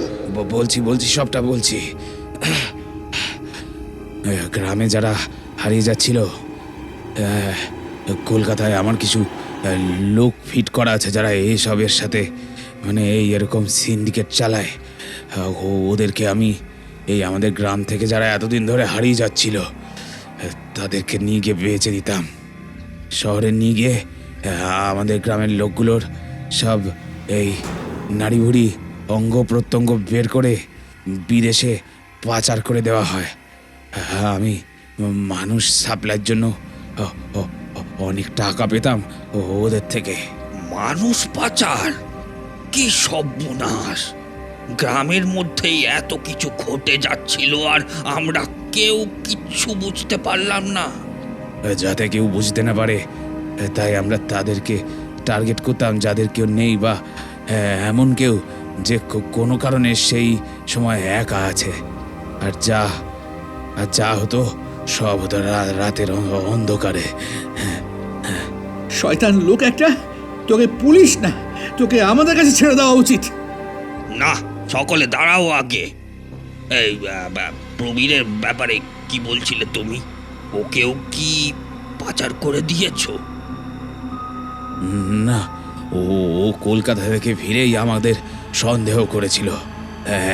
Speaker 4: বলছি সবটা বলছি। গ্রামে যারা হারিয়ে যাচ্ছিল, কলকাতায় আমার কিছু লোক ফিট করা আছে যারা এইসবের সাথে মানে এরকম সিন্ডিকেট চালায়। ওদেরকে আমি আমাদের গ্রাম থেকে যারা এতদিন ধরে হারিয়ে যাচ্ছিল তাদেরকে নিয়ে গিয়ে বেচে দিতাম। শহরে নিয়ে গিয়ে আমাদের গ্রামের লোকগুলোর সব নাড়ি ভুড়ি অঙ্গ প্রত্যঙ্গ বের করে বিদেশে পাচার করে দেওয়া হয়। আমি মানুষ সাপ্লাইয়ের জন্য অনেক টাকা পেতাম ওদের থেকে।
Speaker 2: মানুষ পাচার? কি সর্বনাশ! গ্রামের মধ্যেই এত কিছু ঘটে যাচ্ছিল আর আমরা কেউ কিচ্ছু বুঝতে পারলাম না।
Speaker 4: যাতে কেউ বুঝতে না পারে তাই আমরা তাদেরকে টার্গেট করতাম, যাদের কেউ নেই বা এমন কেউ যে কোনো কারণে সেই সময় একা আছে। আর যা হতো সব হতো রাতের অন্ধকারে।
Speaker 5: শয়তান লোক একটা! তোকে পুলিশ না, তোকে আমাদের কাছে ছেড়ে দেওয়া উচিত।
Speaker 2: না, সকলে দাঁড়াও আগে। এই প্রবীরের ব্যাপারে কি বলছিলে তুমি? ওকেও কি পাচার করে দিয়েছো?
Speaker 4: না, ও কলকাতা থেকে ফিরেই আমাদের সন্দেহ করেছিল।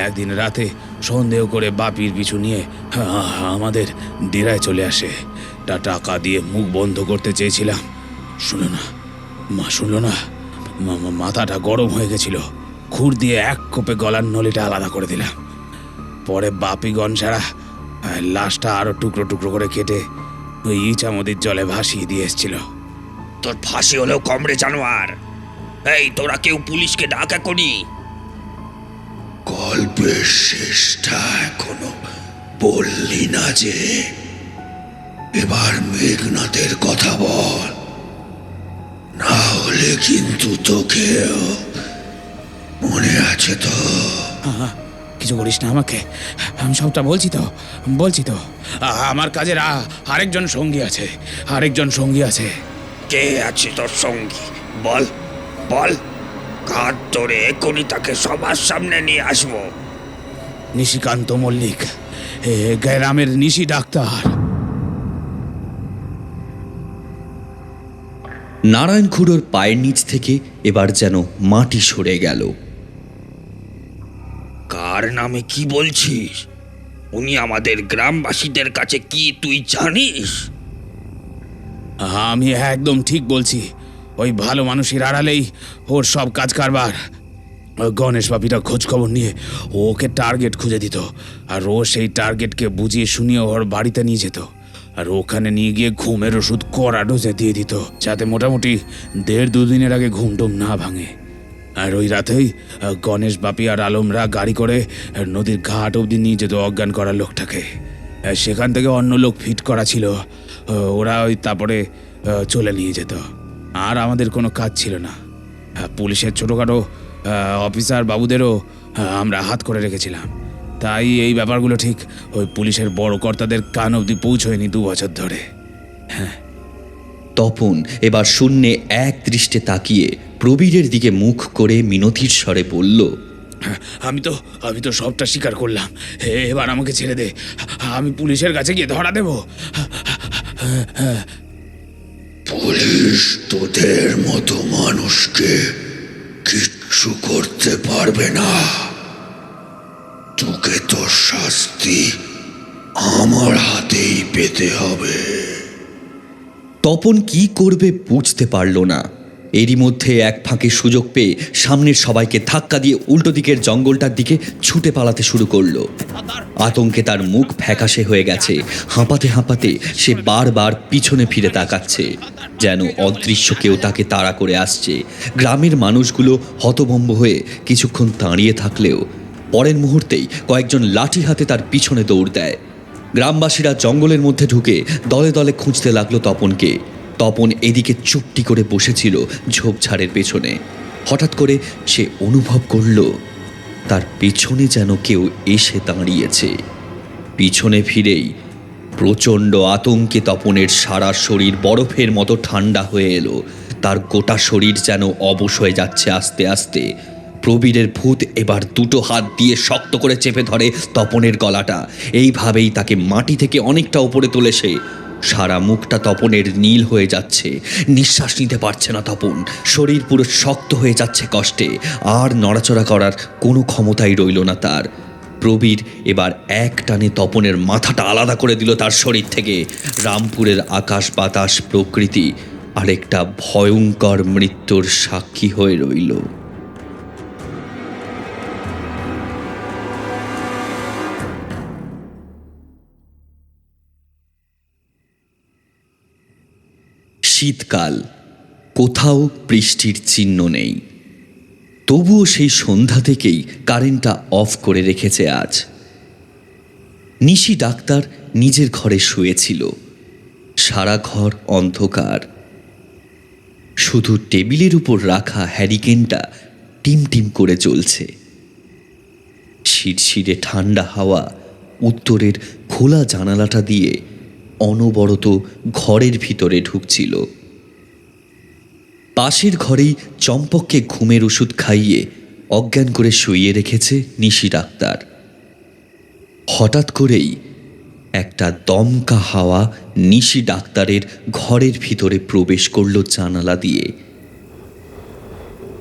Speaker 4: একদিন রাতে সন্দেহ করে বাপির পিছু নিয়ে আমাদের ডেরায় চলে আসে। টাকা দিয়ে মুখ বন্ধ করতে চেয়েছিলাম, শুনলো না। মাথাটা গরম হয়ে গেছিল। খুর দিয়ে এক কোপে গলার নলিটা আলাদা করে দিলাম। পরে বাপি গনসারা লাশটা আরো টুকরো টুকরো করে কেটে ওই ইচামদির জলে ভাসিয়ে দিয়ে এসেছিল।
Speaker 2: তোর ফাঁসি হলেও কমরে জানোয়ার। এই তোরা কেউ পুলিশকে ডাকা করি?
Speaker 7: গল্পের শেষটা এখনো বললি না যে। এবার মেঘনাথের কথা বল, না হলে কিন্তু তোকেও। মনে আছে তো?
Speaker 4: কিছু করিস না আমাকে, আমি সবটা বলছি তো। আমার কাজের আরেকজন সঙ্গী আছে।
Speaker 2: কে আছে তোর সঙ্গী? বল বল। ঘাট ধরে এখনই তাকে সবার সামনে নিয়ে আসবো।
Speaker 4: নিশিকান্ত মল্লিক, গ্রামের নিশি ডাক্তার।
Speaker 3: নারায়ণ খুড়োর পায়ের নিচ থেকে এবার যেন মাটি সরে গেল।
Speaker 2: কার নামে কি বলছিস? উনি আমাদের গ্রামবাসীদের কাছে কি তুই জানিস?
Speaker 4: আমি একদম ঠিক বলছি। ওই ভালো মানুষের আড়ালেই ওর সব কাজ কারবার। গণেশ বাপিটা খোঁজ খবর নিয়ে ওকে টার্গেট খুঁজে দিত, আর ও সেই টার্গেটকে বুঝিয়ে শুনিয়ে ওর বাড়িতে নিয়ে যেত, আর ওখানে নিয়ে গিয়ে ঘুমের ওষুধ কড়া ডোজে দিয়ে দিত, যাতে মোটামুটি 1.5-2 দিনের আগে ঘুমটুম না ভাঙে। আর ওই রাতেই গণেশ বাপি আর আলমরা গাড়ি করে নদীর ঘাট অবধি নিয়ে যেত অজ্ঞান করা লোকটাকে। সেখান থেকে অন্য লোক ফিট করা ছিল, ওরা ওই তারপরে চলে নিয়ে যেত। আর আমাদের কোনো কাজ ছিল না। পুলিশের ছোটোখাটো অফিসার বাবুদেরও আমরা হাত করে রেখেছিলাম, তাই এই ব্যাপারগুলো ঠিক ওই পুলিশের বড় কর্তাদের কান অবধি পৌঁছয়নি 2 বছর ধরে।
Speaker 3: তপন এবার শূন্যে এক দৃষ্টে তাকিয়ে প্রবীরের দিকে মুখ করে মিনতির স্বরে বলল,
Speaker 4: আমি তো সবটা স্বীকার করলাম। এবার আমাকে ছেড়ে দে, আমি পুলিশের কাছে গিয়ে ধরা দেব।
Speaker 6: পুলিশ তোদের মতো মানুষকে কিচ্ছু করতে পারবে না। তোকে তোর শাস্তি আমার হাতেই পেতে হবে।
Speaker 3: তপন কি করবে বুঝতে পারল না। এরই মধ্যে এক ফাঁকে সুযোগ পেয়ে সামনের সবাইকে ধাক্কা দিয়ে উল্টো দিকের জঙ্গলটার দিকে ছুটে পালাতে শুরু করলো। আতঙ্কে তার মুখ ফ্যাকাশে হয়ে গেছে। হাঁপাতে হাঁপাতে সে বারবার পিছনে ফিরে তাকাচ্ছে, যেন অদৃশ্য কেউ তাকে তাড়া করে আসছে। গ্রামের মানুষগুলো হতভম্ব হয়ে কিছুক্ষণ দাঁড়িয়ে থাকলেও পরের মুহূর্তেই কয়েকজন লাঠি হাতে তার পিছনে দৌড় দেয়। গ্রামবাসীরা জঙ্গলের মধ্যে ঢুকে দলে দলে খুঁজতে লাগলো তপনকে। তপন এদিকে চুপটি করে বসেছিল ঝোপঝাড়ের পেছনে। হঠাৎ করে সে অনুভব করল তার পেছনে যেন কেউ এসে দাঁড়িয়েছে। পিছনে ফিরেই প্রচণ্ড আতঙ্কে তপনের সারা শরীর বরফের মতো ঠান্ডা হয়ে এলো। তার গোটা শরীর যেন অবশ হয়ে যাচ্ছে আস্তে আস্তে। প্রবীরের ভূত এবার 2 হাত দিয়ে শক্ত করে চেপে ধরে তপনের গলাটা। এইভাবেই তাকে মাটি থেকে অনেকটা উপরে তোলে সে। সারা মুখটা তপনের নীল হয়ে যাচ্ছে। নিঃশ্বাস নিতে পারছে না তপন। শরীর পুরো শক্ত হয়ে যাচ্ছে কষ্টে। আর নড়াচড়া করার কোনো ক্ষমতাই রইল না তার। প্রবীর এবার এক টানে তপনের মাথাটা আলাদা করে দিল তার শরীর থেকে। রামপুরের আকাশ বাতাস প্রকৃতি আরেকটা ভয়ঙ্কর মৃত্যুর সাক্ষী হয়ে রইল। শীতকাল, কোথাও বৃষ্টির চিহ্ন নেই। তবুও সেই সন্ধ্যা থেকেই কারেন্টটা অফ করে রেখেছে আজ। নিশি ডাক্তার নিজের ঘরে শুয়েছিল। সারা ঘর অন্ধকার। শুধু টেবিলের উপর রাখা হ্যারিকেনটা টিম টিম করে জ্বলছে। শিরশিরে ঠান্ডা হাওয়া উত্তরের খোলা জানালাটা দিয়ে অনবরত ঘরের ভিতরে ঢুকছিল। পাশের ঘরেই চম্পককে ঘুমের ওষুধ খাইয়ে অজ্ঞান করে শুইয়ে রেখেছে নিশি ডাক্তার। হঠাৎ করেই একটা দমকা হাওয়া নিশি ডাক্তারের ঘরের ভিতরে প্রবেশ করল জানালা দিয়ে।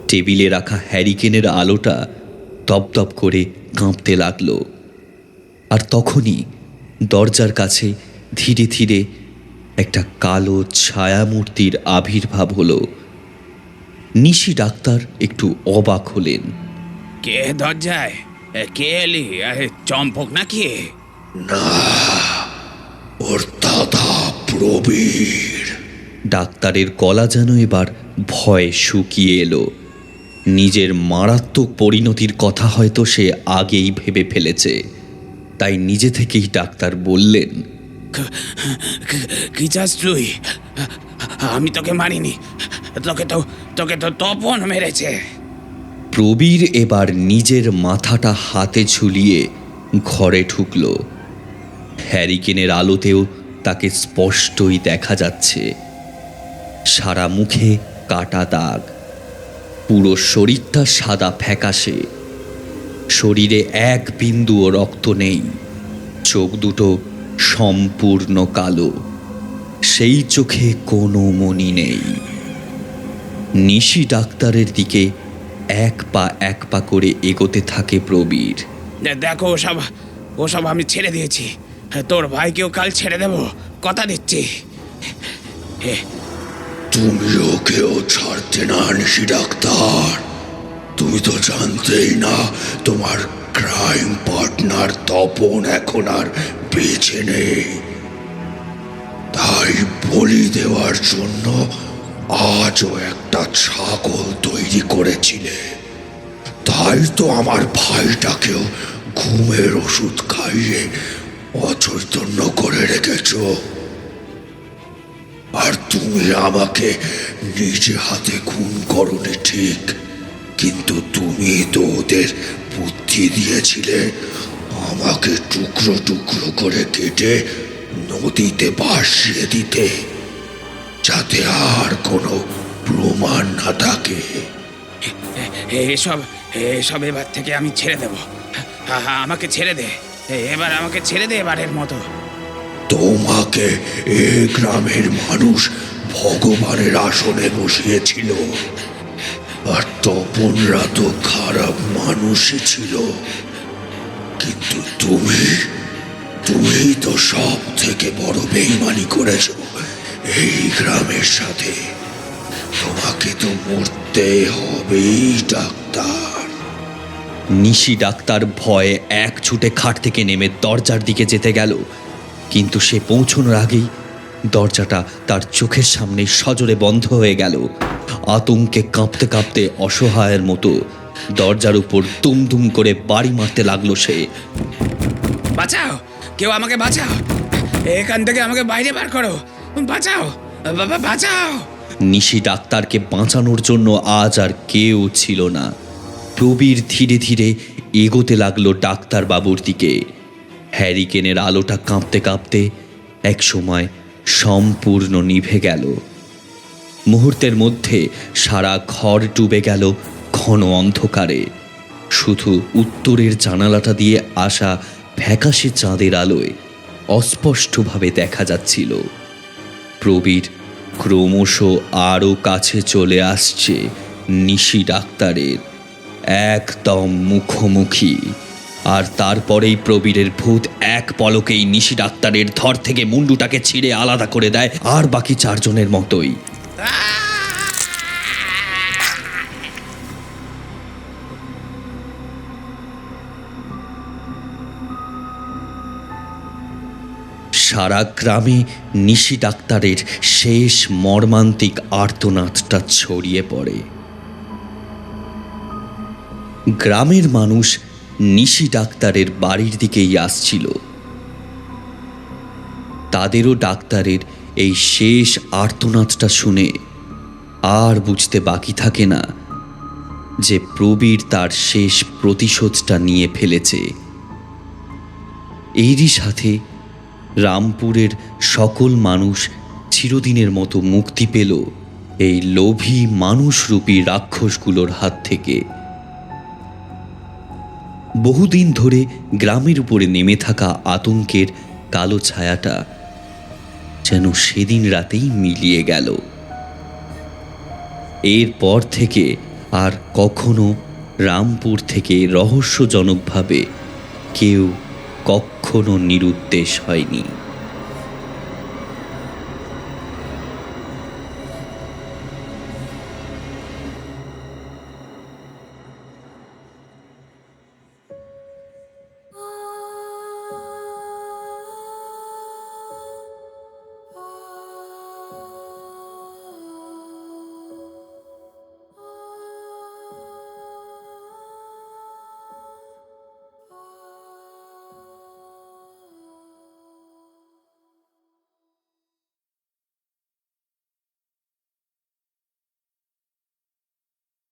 Speaker 3: টেবিলে রাখা হ্যারিকেনের আলোটা দপদপ করে কাঁপতে লাগলো। আর তখনই দরজার কাছে ধীরে ধীরে একটা কালো ছায়ামূর্তির আবির্ভাব হলো। নিশি ডাক্তার একটু অবাক হলেন।
Speaker 4: কে দরজায়? কে এলি? চম্পক নাকি?
Speaker 6: না, ওর দাদা প্রবীর।
Speaker 3: ডাক্তারের গলা যেন এবার ভয় শুকিয়ে এলো। নিজের মারাত্মক পরিণতির কথা হয়তো সে আগেই ভেবে ফেলেছে। তাই নিজে থেকেই ডাক্তার বললেন,
Speaker 4: কি চাস তুই? আমি তোকে মারিনি, তোকে তো তপন মেরেছে।
Speaker 3: প্রবীর এবার নিজের মাথাটা হাতে ঝুলিয়ে ঘরে ঢুকল। হ্যারিকেনের আলোতেও তাকে স্পষ্টই দেখা যাচ্ছে। সারা মুখে কাটা দাগ। পুরো শরীরটা সাদা ফ্যাকাশে, শরীরে এক বিন্দুও রক্ত নেই, চোখ দুটো সম্পূর্ণ কালো, সেই চোখে কোনো মনি নেই। নিশি ডাক্তারের দিকে এক পা করে এগোতে থাকে প্রবীর।
Speaker 4: দেখো ওসব আমি ছেড়ে দিয়েছি। তোর ভাইকেও কাল ছেড়ে দেব, কথা দিচ্ছি।
Speaker 6: তুমি ওকেও ছাড়তে না নিশি ডাক্তার। তুমি তো জানতেই না তোমার ক্রাইম পার্টনার তপন এখন আর বেঁচে নেই, তাই বলি দেওয়ার জন্য আজও একটা ছাগল তৈরি করেছিলে। তাই তো আমার ভাইটাকেও ঘুমের ওষুধ খাইয়ে অচৈতন্য করে রেখেছ। আর তুমি আমাকে নিজে হাতে খুন করনি ঠিক, কিন্তু তুমি তো ওদের বুদ্ধি দিয়েছিলে আমাকে টুকরো টুকরো করে কেটে নদীতে ভাসিয়ে দিতে, যাতে আর কোনো প্রমাণ না থাকে।
Speaker 4: এসব এবার থেকে আমি ছেড়ে দেব। আমাকে ছেড়ে দে, আমাকে ছেড়ে দে এবারের মতো।
Speaker 6: তোমাকে এ গ্রামের মানুষ ভগবানের আসনে বসিয়েছিল, আর তপনরা তো খারাপ মানুষই ছিল, কিন্তু তুমি তো সব থেকে বড় বেইমানি করেছ এই গ্রামের সাথে। তোমাকে তো মরতে হবেই ডাক্তার।
Speaker 3: নিশি ডাক্তার ভয়ে এক ছুটে খাট থেকে নেমে দরজার দিকে যেতে গেল, কিন্তু সে পৌঁছানোর আগেই দরজাটা তার চোখের সামনে সজোরে বন্ধ হয়ে গেল। আতঙ্কে কাঁপতে কাঁপতে অসহায়ের মতো দরজার উপর দুম করে বাড়ি মারতে লাগলো সে।
Speaker 4: বাঁচাও, কেউ আমাকে বাঁচাও, এখান থেকে আমাকে বাইরে বার করো, বাঁচাও বাবা, বাঁচাও।
Speaker 3: নিশি ডাক্তারকে বাঁচানোর জন্য আজ আর কেউ ছিল না। প্রবীর ধীরে ধীরে এগোতে লাগলো ডাক্তারবাবুর দিকে। হ্যারিকেনের আলোটা কাঁপতে কাঁপতে একসময় সম্পূর্ণ নিভে গেল। মুহূর্তের মধ্যে সারা ঘর ডুবে গেল ঘন অন্ধকারে। শুধু উত্তরের জানালাটা দিয়ে আসা ফ্যাকাশে চাঁদের আলোয় অস্পষ্টভাবে দেখা যাচ্ছিল প্রবীর ক্রমশ আরও কাছে চলে আসছে নিশি ডাক্তারের, একদম মুখোমুখি। আর তারপরেই প্রবীরের ভূত এক পলকেই নিশি ডাক্তারের ধর থেকে মুন্ডুটাকে ছিঁড়ে আলাদা করে দেয়, আর বাকি চারজনের মতোই। সারা গ্রামে নিশি ডাক্তারের শেষ মর্মান্তিক আর্তনাদটা ছড়িয়ে পড়ে। গ্রামের মানুষ নিশি ডাক্তারের বাড়ির দিকেই আসছিল। তাদেরও ডাক্তারের এই শেষ আর্তনাদটা শুনে আর বুঝতে বাকি থাকে না যে প্রবীর তার শেষ প্রতিশোধটা নিয়ে ফেলেছে। এরই সাথে রামপুরের সকল মানুষ চিরদিনের মতো মুক্তি পেল এই লোভী মানুষরূপী রাক্ষসগুলোর হাত থেকে। বহুদিন ধরে গ্রামের উপরে নেমে থাকা আতঙ্কের কালো ছায়াটা যেন সেদিন রাতেই মিলিয়ে গেল। এরপর থেকে আর কখনো রামপুর থেকে রহস্যজনকভাবে কেউ কখনো নিরুদ্দেশ হয়নি।